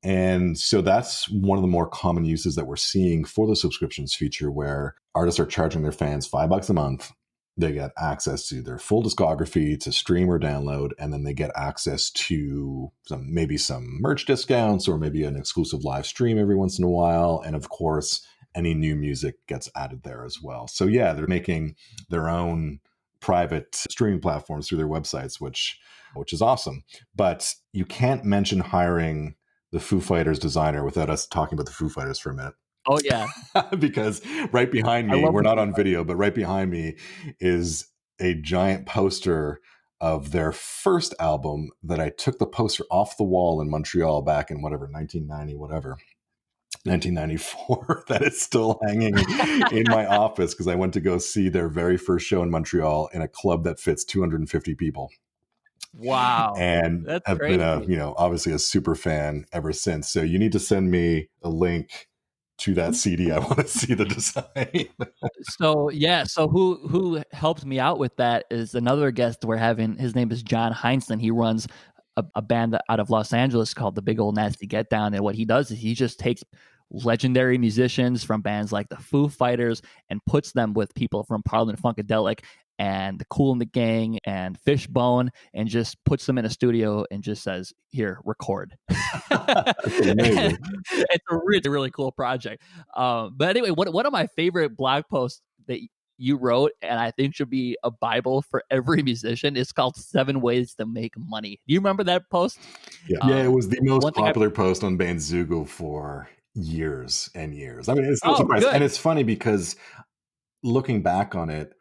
And so that's one of the more common uses that we're seeing for the subscriptions feature, where artists are charging their fans $5 a month. They get access to their full discography to stream or download, and then they get access to maybe some merch discounts or maybe an exclusive live stream every once in a while. And of course, any new music gets added there as well. So yeah, they're making their own private streaming platforms through their websites, which is awesome. But you can't mention hiring the Foo Fighters designer without us talking about the Foo Fighters for a minute. Oh, yeah. Because right behind me, we're not on video, but right behind me is a giant poster of their first album that I took the poster off the wall in Montreal back in 1994, that is still hanging in my office because I went to go see their very first show in Montreal in a club that fits 250 people. Wow. And That's have crazy. been obviously a super fan ever since. So you need to send me a link to that CD. I want to see the design. So who helped me out with that is another guest we're having. His name is John Heinsohn. He runs a band out of Los Angeles called the Big Old Nasty Get Down. And what he does is he just takes legendary musicians from bands like the Foo Fighters and puts them with people from Parliament Funkadelic and the Kool and the Gang and Fishbone, and just puts them in a studio and just says, "Here, record." Amazing. It's a really, really cool project. But anyway, one of my favorite blog posts that you wrote, and I think should be a Bible for every musician, is called 7 Ways to Make Money. Do you remember that post? Yeah, it was the most popular post on Bandzoogle for years and years. I mean, it's no surprise. And it's funny because looking back on it,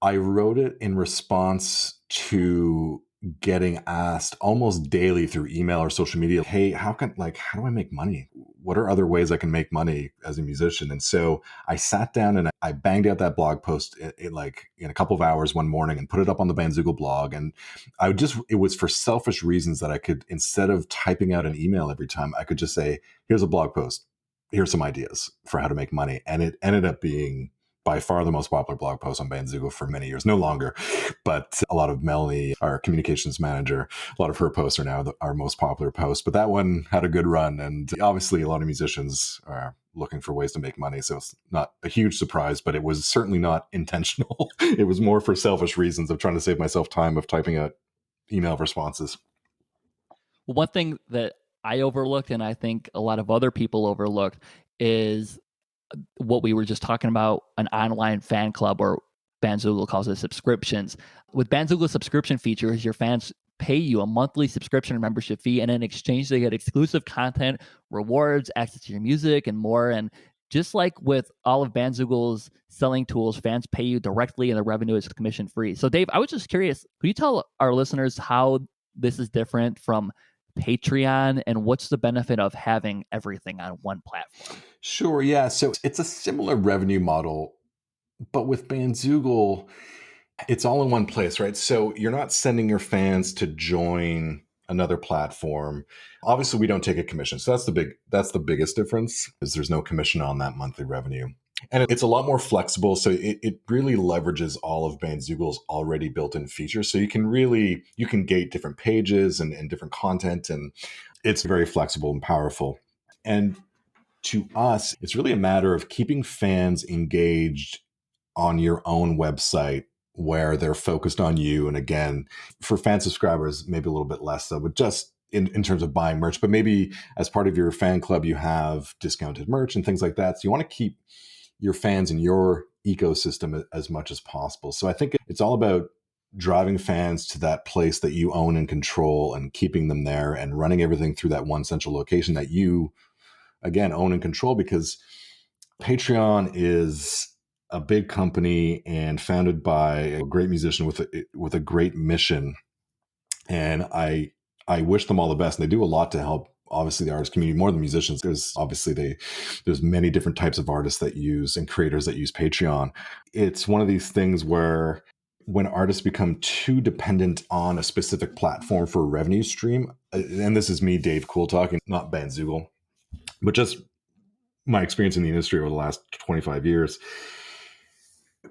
I wrote it in response to getting asked almost daily through email or social media, hey, how do I make money? What are other ways I can make money as a musician? And so I sat down and I banged out that blog post in a couple of hours one morning and put it up on the Bandzoogle blog. And it was for selfish reasons that I could, instead of typing out an email every time, I could just say, here's a blog post. here's some ideas for how to make money. And it ended up being by far the most popular blog post on Bandzoogle for many years. No longer, but a lot of Melanie, our communications manager, a lot of her posts are now our most popular posts. But that one had a good run. And obviously a lot of musicians are looking for ways to make money. So it's not a huge surprise, but it was certainly not intentional. It was more for selfish reasons of trying to save myself time of typing out email responses. One thing that I overlooked, and I think a lot of other people overlooked, is what we were just talking about, an online fan club, or Bandzoogle calls it subscriptions. With Bandzoogle subscription features, your fans pay you a monthly subscription or membership fee, and in exchange they get exclusive content, rewards, access to your music, and more. And just like with all of Bandzoogle's selling tools, fans pay you directly and the revenue is commission free. So Dave, I was just curious, could you tell our listeners how this is different from Patreon, and what's the benefit of having everything on one platform? Sure, yeah. So it's a similar revenue model, but with Bandzoogle, it's all in one place, right? So you're not sending your fans to join another platform. Obviously, we don't take a commission. So that's the biggest difference, is there's no commission on that monthly revenue. And it's a lot more flexible. So it really leverages all of Bandzoogle's already built-in features. So you can gate different pages and different content, and it's very flexible and powerful. And to us, it's really a matter of keeping fans engaged on your own website where they're focused on you. And again, for fan subscribers, maybe a little bit less so, but just in terms of buying merch. But maybe as part of your fan club, you have discounted merch and things like that. So you want to keep your fans in your ecosystem as much as possible. So I think it's all about driving fans to that place that you own and control, and keeping them there and running everything through that one central location that you, again, own and control, because Patreon is a big company and founded by a great musician with a great mission. And I wish them all the best. And they do a lot to help, obviously, the artist community more than musicians. There's many different types of artists that use, and creators that use Patreon. It's one of these things where when artists become too dependent on a specific platform for a revenue stream, and this is me, Dave Cool, talking, not Bandzoogle, but just my experience in the industry over the last 25 years,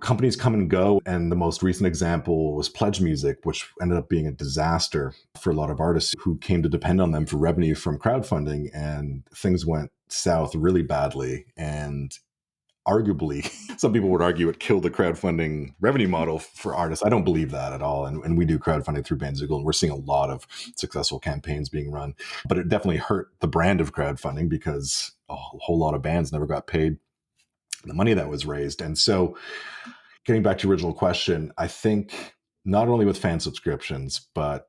companies come and go. And the most recent example was Pledge Music, which ended up being a disaster for a lot of artists who came to depend on them for revenue from crowdfunding. And things went south really badly. And arguably, some people would argue it killed the crowdfunding revenue model for artists. I don't believe that at all. And we do crowdfunding through Bandzoogle, and we're seeing a lot of successful campaigns being run. But it definitely hurt the brand of crowdfunding, because a whole lot of bands never got paid the money that was raised. And so, getting back to your original question, I think not only with fan subscriptions, but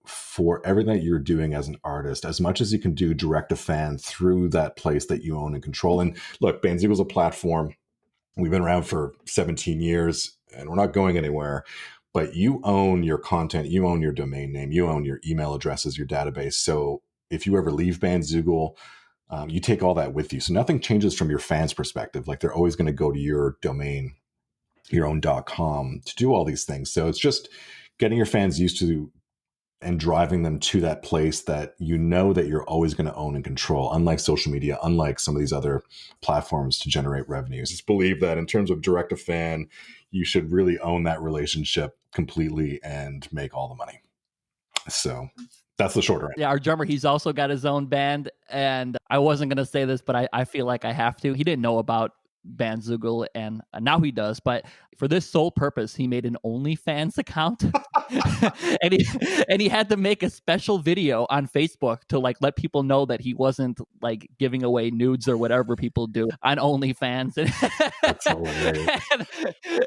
for everything that you're doing as an artist, as much as you can do direct to fan through that place that you own and control. And look, Bandzoogle is a platform. We've been around for 17 years and we're not going anywhere, but you own your content, you own your domain name, you own your email addresses, your database. So if you ever leave Bandzoogle, you take all that with you. So nothing changes from your fans' perspective. Like, they're always going to go to your domain, your own .com, to do all these things. So it's just getting your fans used to and driving them to that place that you know that you're always going to own and control, unlike social media, unlike some of these other platforms to generate revenues. Just believe that in terms of direct to fan, you should really own that relationship completely and make all the money. So that's the shorter end. Yeah, our drummer, he's also got his own band, and I wasn't going to say this, but I feel like I have to. He didn't know about Bandzoogle, and now he does, but for this sole purpose, he made an OnlyFans account. and he had to make a special video on Facebook to like let people know that he wasn't like giving away nudes or whatever people do on OnlyFans. That's hilarious.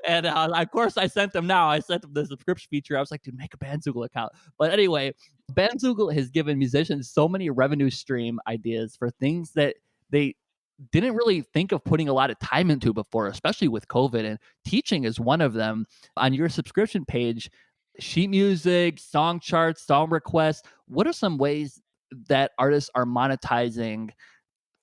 And of course, I sent him the subscription feature. I was like, dude, make a Bandzoogle account. But anyway, Bandzoogle has given musicians so many revenue stream ideas for things that they didn't really think of putting a lot of time into before, especially with COVID. And teaching is one of them. On your subscription page, sheet music, song charts, song requests, what are some ways that artists are monetizing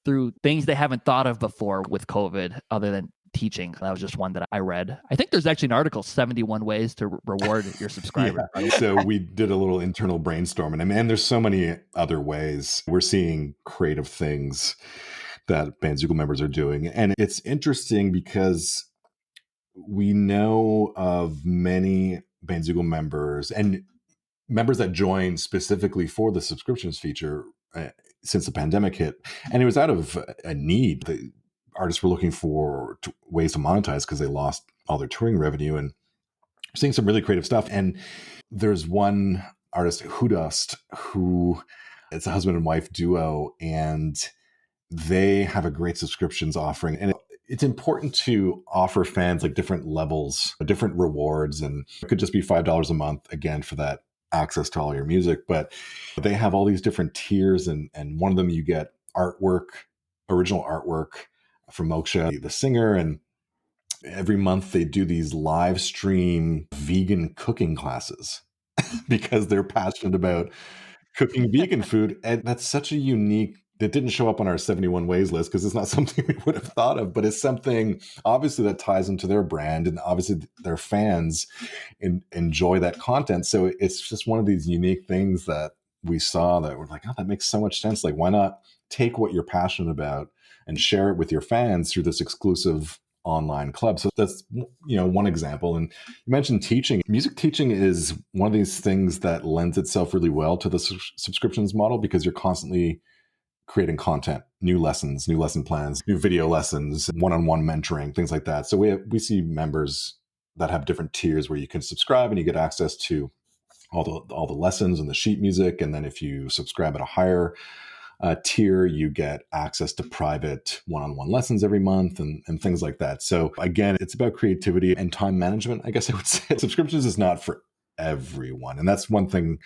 through things they haven't thought of before with COVID, other than teaching? That was just one that I read. I think there's actually an article, 71 ways to reward your subscriber. Yeah. So we did a little internal brainstorming, and there's so many other ways. We're seeing creative things that Bandzoogle members are doing. And it's interesting because we know of many Bandzoogle members and members that joined specifically for the subscriptions feature since the pandemic hit. And it was out of a need. The artists were looking for ways to monetize because they lost all their touring revenue, and seeing some really creative stuff. And there's one artist, Hudust, who it's a husband and wife duo, and they have a great subscriptions offering. And it's important to offer fans like different levels, different rewards, and it could just be $5 a month again for that access to all your music. But they have all these different tiers, and one of them you get artwork, original artwork from Moksha, the singer, and every month they do these live stream vegan cooking classes because they're passionate about cooking vegan food. And that's such a unique, that didn't show up on our 71 ways list because it's not something we would have thought of, but it's something obviously that ties into their brand, and obviously their fans enjoy that content. So it's just one of these unique things that we saw that we're like, oh, that makes so much sense. Like, why not take what you're passionate about and share it with your fans through this exclusive online club? So that's, one example. And you mentioned teaching. Music teaching is one of these things that lends itself really well to the subscriptions model because you're constantly creating content, new lessons, new lesson plans, new video lessons, one-on-one mentoring, things like that. So we see members that have different tiers where you can subscribe and you get access to all the lessons and the sheet music. And then if you subscribe at a higher tier, you get access to private one-on-one lessons every month and things like that. So again, it's about creativity and time management, I guess I would say. Subscriptions is not for everyone. And that's one thing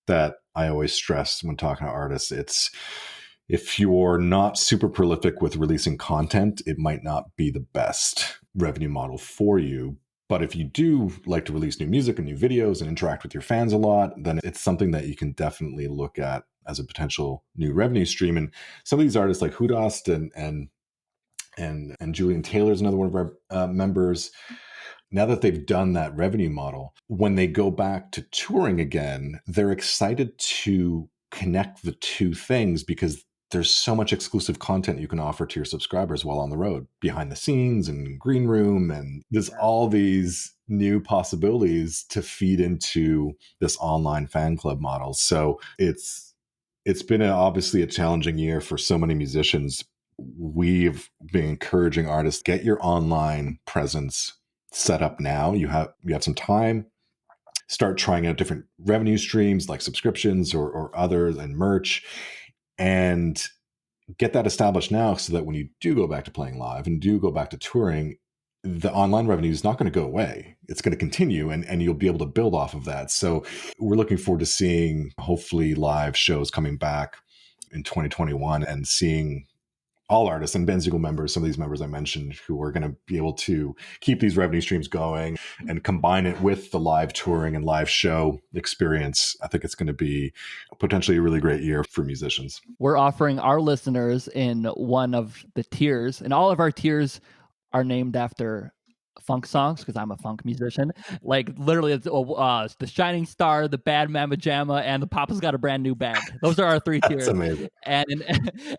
that I always stress when talking to artists. It's, if you're not super prolific with releasing content, it might not be the best revenue model for you. But if you do like to release new music and new videos and interact with your fans a lot, then it's something that you can definitely look at as a potential new revenue stream. And some of these artists like Hudast and Julian Taylor is another one of our members. Now that they've done that revenue model, when they go back to touring again, they're excited to connect the two things because there's so much exclusive content you can offer to your subscribers while on the road, behind the scenes and green room. And there's all these new possibilities to feed into this online fan club model. So it's been obviously a challenging year for so many musicians. We've been encouraging artists, get your online presence set up now. You have some time. Start trying out different revenue streams like subscriptions or others and merch, and get that established now so that when you do go back to playing live and do go back to touring, the online revenue is not going to go away. It's going to continue, and you'll be able to build off of that. So we're looking forward to seeing hopefully live shows coming back in 2021 and seeing all artists and Bandzoogle members, some of these members I mentioned, who are going to be able to keep these revenue streams going and combine it with the live touring and live show experience. I think it's going to be potentially a really great year for musicians. We're offering our listeners in one of the tiers, and all of our tiers are named after funk songs because I'm a funk musician. Like literally, it's the Shining Star, the Bad Mama Jamma, and the Papa's Got a Brand New Bag. Those are our three tiers. That's amazing. And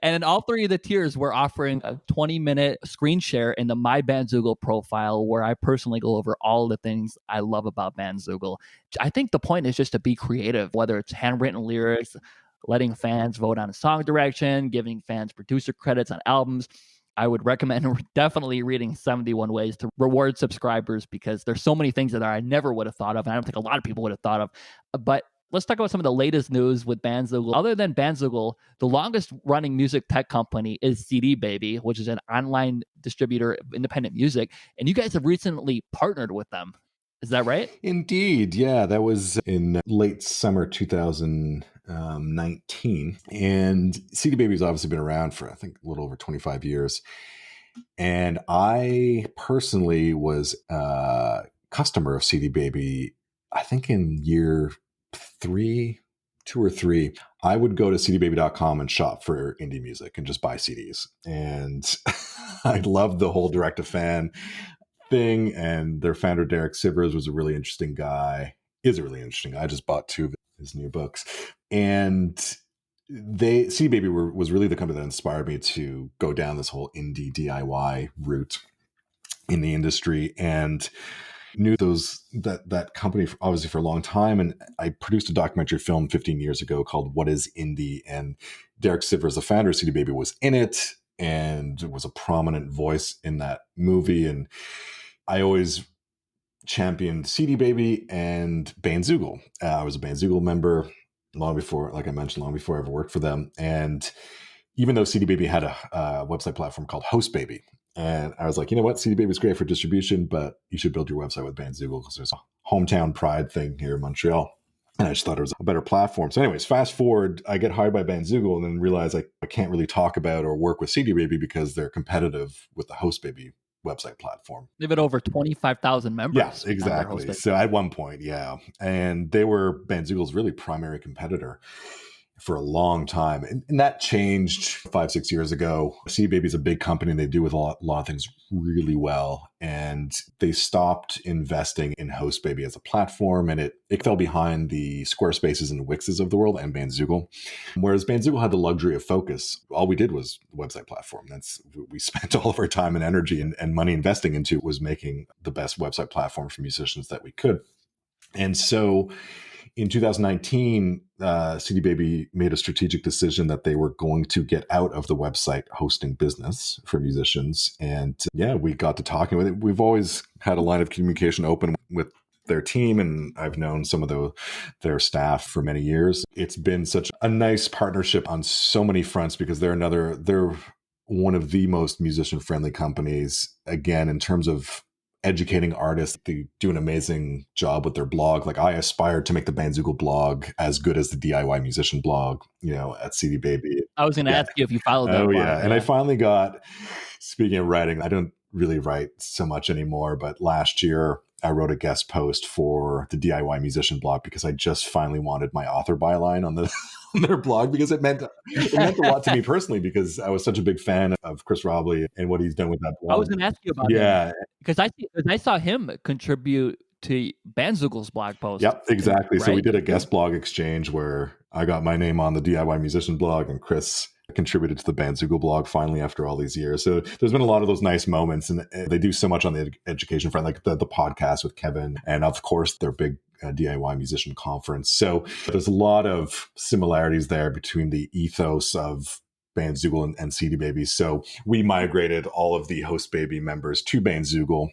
in all three of the tiers, we're offering a 20-minute screen share in the My Bandzoogle profile, where I personally go over all the things I love about Bandzoogle. I think the point is just to be creative, whether it's handwritten lyrics, letting fans vote on a song direction, giving fans producer credits on albums. I would recommend definitely reading 71 Ways to Reward Subscribers, because there's so many things that I never would have thought of, and I don't think a lot of people would have thought of. But let's talk about some of the latest news with Bandzoogle. Other than Bandzoogle, the longest running music tech company is CDBaby, which is an online distributor of independent music. And you guys have recently partnered with them. Is that right? Indeed. Yeah, that was in late summer 2019. And CDBaby's obviously been around for, I think, a little over 25 years. And I personally was a customer of CDBaby, I think in year 2 or 3. I would go to cdbaby.com and shop for indie music and just buy CDs. And I loved the whole direct-to-fan thing, and their founder Derek Sivers was a really interesting guy. I just bought 2 of his new books, and CDBaby was really the company that inspired me to go down this whole indie DIY route in the industry, and knew that company obviously for a long time. And I produced a documentary film 15 years ago called What is Indie? And Derek Sivers, the founder of CDBaby, was in it and was a prominent voice in that movie. And I always championed CDBaby and Bandzoogle. I was a Bandzoogle member long before, like I mentioned, long before I ever worked for them. And even though CDBaby had a website platform called HostBaby, and I was like, you know what, CDBaby is great for distribution, but you should build your website with Bandzoogle because there's a hometown pride thing here in Montreal. And I just thought it was a better platform. So anyways, fast forward, I get hired by Bandzoogle and then realize I can't really talk about or work with CDBaby because they're competitive with the HostBaby website platform. They've got over 25,000 members. Yeah, exactly. So at one point, yeah. And they were Bandzoogle's really primary competitor for a long time. And that changed 5-6 years ago. CDBaby is a big company and they do with a lot of things really well. And they stopped investing in HostBaby as a platform, and it fell behind the Squarespaces and Wixes of the world and Bandzoogle. Whereas Bandzoogle had the luxury of focus. All we did was the website platform. We spent all of our time and energy and money investing into was making the best website platform for musicians that we could. And so in 2019, CDBaby made a strategic decision that they were going to get out of the website hosting business for musicians. And yeah, we got to talking with it. We've always had a line of communication open with their team, and I've known some of their staff for many years. It's been such a nice partnership on so many fronts because they're one of the most musician-friendly companies, again, in terms of educating artists. They do an amazing job with their blog. Like, I aspired to make the Bandzoogle blog as good as the DIY musician blog, at CDBaby. I was going to ask you if you followed that. Oh, yeah. And I finally speaking of writing, I don't really write so much anymore, but last year I wrote a guest post for the DIY musician blog because I just finally wanted my author byline on their blog, because it meant a lot to me personally, because I was such a big fan of Chris Robley and what he's done with that blog. I was going to ask you about him, because I saw him contribute to Bandzoogle's blog post. Yep, exactly. Right? So we did a guest blog exchange where I got my name on the DIY musician blog and Chris contributed to the Bandzoogle blog finally after all these years. So there's been a lot of those nice moments, and they do so much on the education front, like the podcast with Kevin, and of course their big DIY musician conference. So there's a lot of similarities there between the ethos of Bandzoogle and CDBaby. So we migrated all of the HostBaby members to Bandzoogle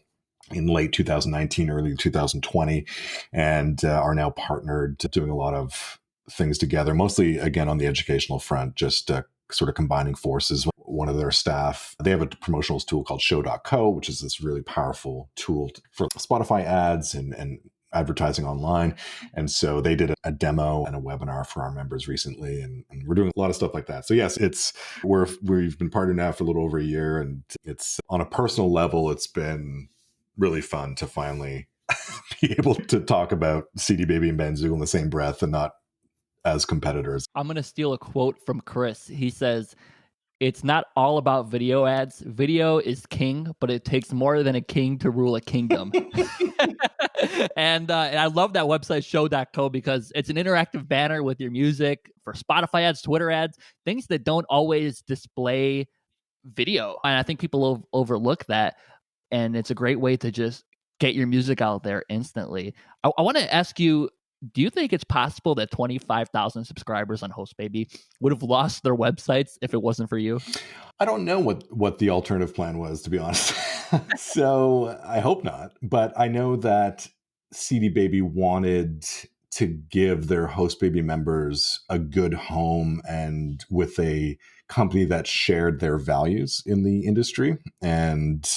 in late 2019, early 2020, and are now partnered, doing a lot of things together, mostly, again, on the educational front, just sort of combining forces. One of their staff, they have a promotional tool called show.co, which is this really powerful tool for Spotify ads and advertising online. And so they did a demo and a webinar for our members recently, and we're doing a lot of stuff like that. So yes, we've been partnered now for a little over a year, and it's, on a personal level, it's been really fun to finally be able to talk about CDBaby and Bandzoogle in the same breath and not as competitors. I'm going to steal a quote from Chris. He says, "It's not all about video ads. Video is king, but it takes more than a king to rule a kingdom." And I love that website, show.co, because it's an interactive banner with your music for Spotify ads, Twitter ads, things that don't always display video. And I think people overlook that. And it's a great way to just get your music out there instantly. I want to ask you, do you think it's possible that 25,000 subscribers on HostBaby would have lost their websites if it wasn't for you? I don't know what the alternative plan was, to be honest. So I hope not. But I know that CDBaby wanted to give their HostBaby members a good home, and with a company that shared their values in the industry. And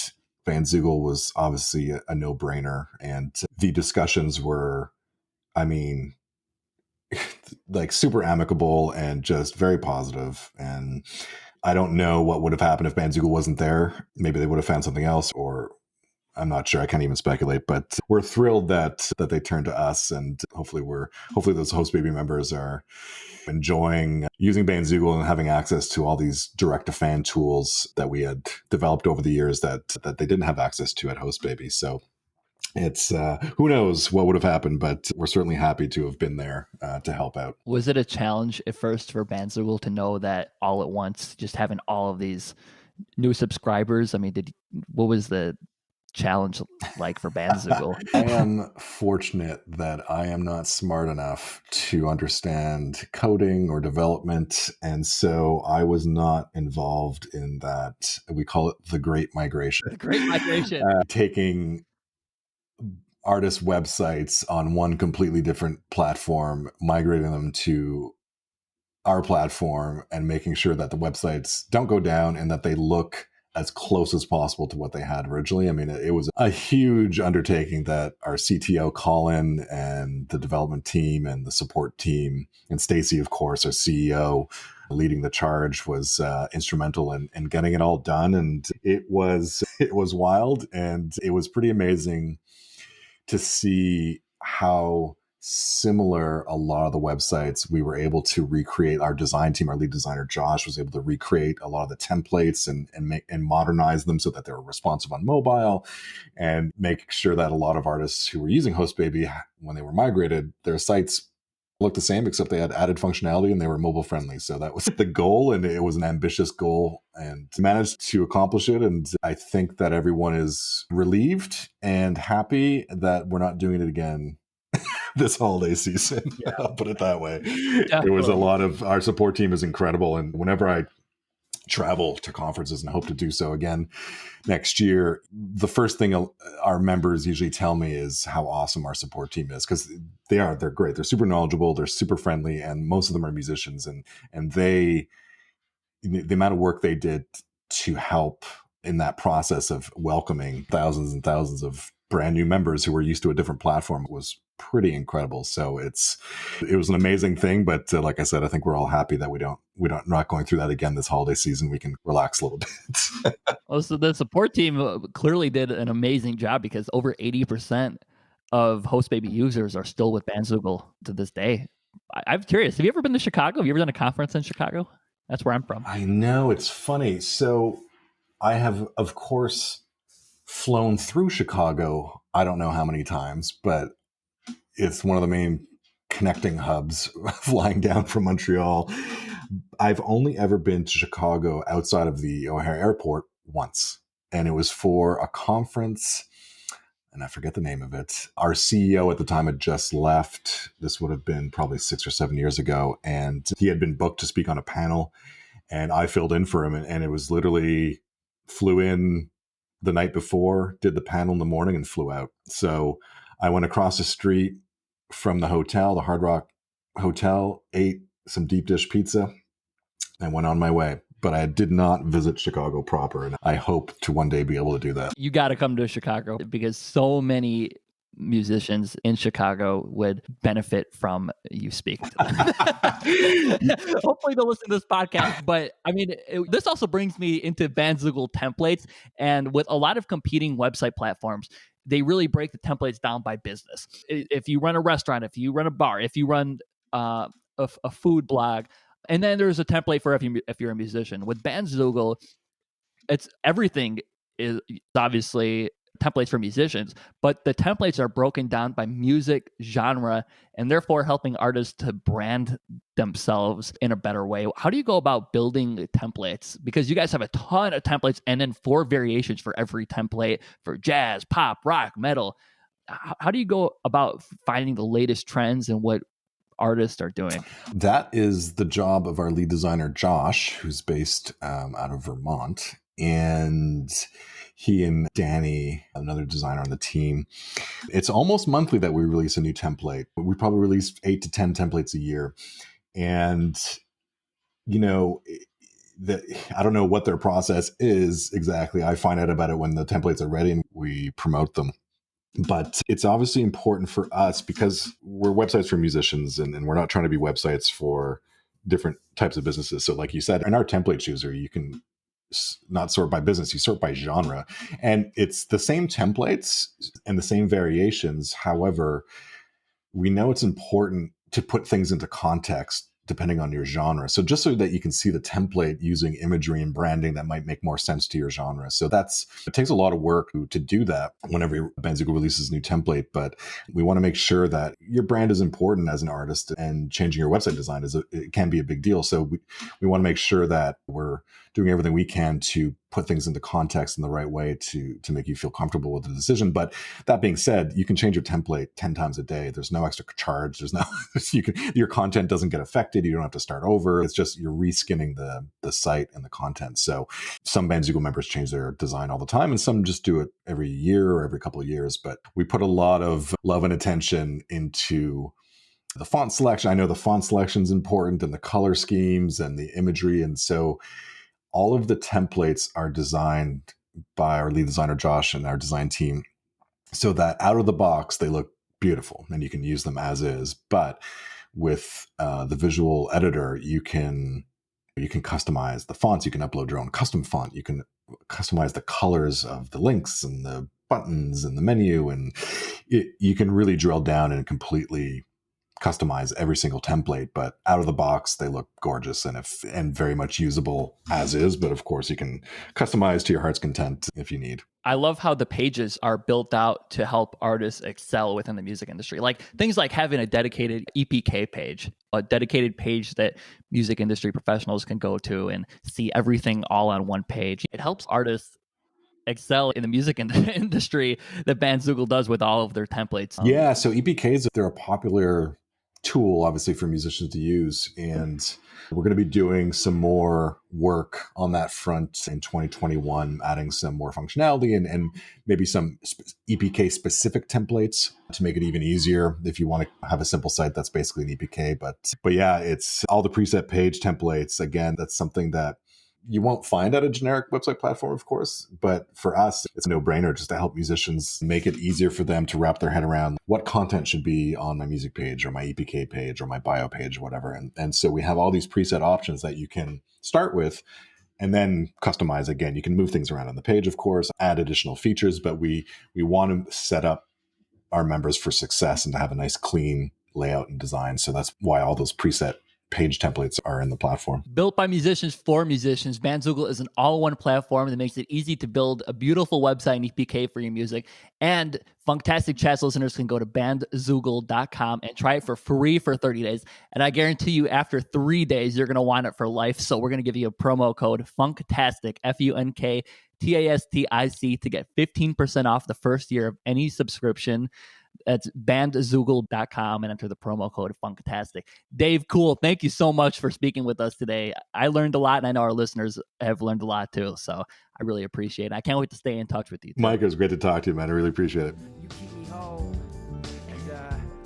Bandzoogle was obviously a no-brainer. And the discussions were, I mean, like, super amicable and just very positive. And I don't know what would have happened if Bandzoogle wasn't there. Maybe they would have found something else, or I'm not sure. I can't even speculate. But we're thrilled that they turned to us, and hopefully those HostBaby members are enjoying using Bandzoogle and having access to all these direct-to-fan tools that we had developed over the years that they didn't have access to at HostBaby. So it's who knows what would have happened, but we're certainly happy to have been there to help out. Was it a challenge at first for Bandzoogle to know that all at once, just having all of these new subscribers? I mean, what was the challenge like for Bandzoogle? I am fortunate that I am not smart enough to understand coding or development. And so I was not involved in that. We call it the Great Migration. The Great Migration. Taking artist websites on one completely different platform, migrating them to our platform and making sure that the websites don't go down and that they look as close as possible to what they had originally. I mean, it was a huge undertaking that our CTO Colin and the development team and the support team and Stacy, of course, our CEO, leading the charge, was instrumental in getting it all done. And it was wild, and it was pretty amazing to see how similar a lot of the websites we were able to recreate. Our design team, our lead designer Josh, was able to recreate a lot of the templates and modernize them so that they were responsive on mobile, and make sure that a lot of artists who were using HostBaby, when they were migrated, their sites looked the same, except they had added functionality and they were mobile friendly. So that was the goal, and it was an ambitious goal, and managed to accomplish it. And I think that everyone is relieved and happy that we're not doing it again this holiday season. Yeah. I'll put it that way. Definitely. It was a lot of, our support team is incredible. And whenever I travel to conferences, and hope to do so again next year, the first thing our members usually tell me is how awesome our support team is, because they're great. They're super knowledgeable, they're super friendly, and most of them are musicians, and they, the amount of work they did to help in that process of welcoming thousands and thousands of brand new members who were used to a different platform was pretty incredible. So it was an amazing thing. But like I said, I think we're all happy that we don't not going through that again this holiday season. We can relax a little bit. Well, so the support team clearly did an amazing job, because over 80% of HostBaby users are still with Bandzoogle to this day. I'm curious, have you ever been to Chicago? Have you ever done a conference in Chicago? That's where I'm from. I know, it's funny. So I have, of course, flown through Chicago. I don't know how many times, but it's one of the main connecting hubs flying down from Montreal. I've only ever been to Chicago outside of the O'Hare Airport once, and it was for a conference, and I forget the name of it. Our CEO at the time had just left. This would have been probably 6 or 7 years ago, and he had been booked to speak on a panel, and I filled in for him, and it was literally, flew in the night before, did the panel in the morning, and flew out. So I went across the street from the hotel, the Hard Rock Hotel, ate some deep dish pizza, and went on my way. But I did not visit Chicago proper, and I hope to one day be able to do that. You got to come to Chicago, because so many musicians in Chicago would benefit from you speaking to them. Hopefully they'll listen to this podcast. But I mean, this also brings me into Bandzoogle templates. And with a lot of competing website platforms, they really break the templates down by business. If you run a restaurant, if you run a bar, if you run a food blog, and then there's a template for if you're a musician. With Bandzoogle, it's everything is obviously templates for musicians, but the templates are broken down by music genre, and therefore helping artists to brand themselves in a better way. How do you go about building templates? Because you guys have a ton of templates, and then 4 variations for every template for jazz, pop, rock, metal. How do you go about finding the latest trends and what artists are doing? That is the job of our lead designer, Josh, who's based out of Vermont. And he and Danny, another designer on the team, it's almost monthly that we release a new template. We probably release 8 to 10 templates a year. And, you know, I don't know what their process is exactly. I find out about it when the templates are ready and we promote them. But it's obviously important for us because we're websites for musicians, and we're not trying to be websites for different types of businesses. So like you said, in our template chooser, you can not sort by business, you sort by genre. And it's the same templates and the same variations. However, we know it's important to put things into context depending on your genre. So just so that you can see the template using imagery and branding that might make more sense to your genre. So it takes a lot of work to do that whenever Bandzoogle releases a new template, but we want to make sure that your brand is important as an artist, and changing your website design it can be a big deal. So we want to make sure that we're doing everything we can to put things into context in the right way to make you feel comfortable with the decision. But that being said, you can change your template 10 times a day. There's no extra charge. There's no, your content doesn't get affected. You don't have to start over. It's just you're reskinning the site and the content. So some Bandzoogle members change their design all the time, and some just do it every year or every couple of years. But we put a lot of love and attention into the font selection. I know the font selection is important, and the color schemes and the imagery. And so all of the templates are designed by our lead designer, Josh, and our design team, so that out of the box, they look beautiful and you can use them as is. But with the visual editor, you can customize the fonts. You can upload your own custom font. You can customize the colors of the links and the buttons and the menu. And you can really drill down and completely customize every single template, but out of the box they look gorgeous and very much usable as is. But of course you can customize to your heart's content if you need. I love how the pages are built out to help artists excel within the music industry. Like things like having a dedicated EPK page, a dedicated page that music industry professionals can go to and see everything all on one page. It helps artists excel in the music industry that Bandzoogle does with all of their templates. Yeah, so EPKs, they're a popular tool, obviously, for musicians to use. And we're going to be doing some more work on that front in 2021, adding some more functionality and maybe some EPK specific templates to make it even easier if you want to have a simple site that's basically an EPK. But yeah, it's all the preset page templates. Again, that's something that you won't find at a generic website platform, of course, but for us, it's a no-brainer just to help musicians make it easier for them to wrap their head around what content should be on my music page or my EPK page or my bio page, whatever. And so we have all these preset options that you can start with and then customize. Again, you can move things around on the page, of course, add additional features, but we want to set up our members for success and to have a nice, clean layout and design. So that's why all those preset page templates are in the platform. Built by musicians for musicians, Bandzoogle is an all-in-one platform that makes it easy to build a beautiful website and EPK for your music. And Funktastic Chats listeners can go to bandzoogle.com and try it for free for 30 days. And I guarantee you, after 3 days, you're going to want it for life. So we're going to give you a promo code Funktastic, FUNKTASTIC, to get 15% off the first year of any subscription. That's bandzoogle.com and enter the promo code Funktastic. Dave, cool. Thank you so much for speaking with us today. I learned a lot, and I know our listeners have learned a lot too. So I really appreciate it. I can't wait to stay in touch with you too. Mike, it was great to talk to you, man. I really appreciate it. You keep me whole.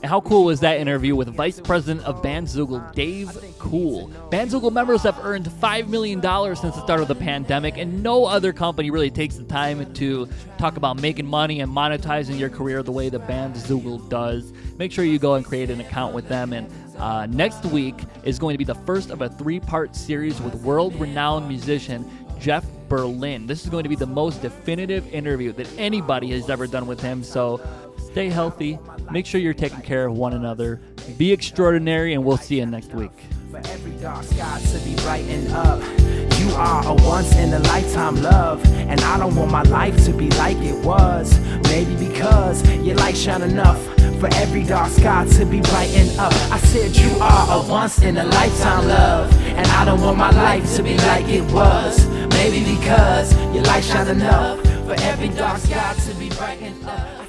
And how cool was that interview with Vice President of Bandzoogle, Dave Cool? Bandzoogle members have earned $5 million since the start of the pandemic, and no other company really takes the time to talk about making money and monetizing your career the way that Bandzoogle does. Make sure you go and create an account with them. And next week is going to be the first of a 3-part series with world-renowned musician Jeff Berlin. This is going to be the most definitive interview that anybody has ever done with him. So stay healthy. Make sure you're taking care of one another. Be extraordinary, and we'll see you next week. For every dark sky to be brightened up. You are a once-in-a-lifetime love, and I don't want my life to be like it was. Maybe because your light shine enough for every dark sky to be brightened up. I said you are a once-in-a-lifetime love, and I don't want my life to be like it was. Maybe because your light shine enough for every dark sky to be brightened up.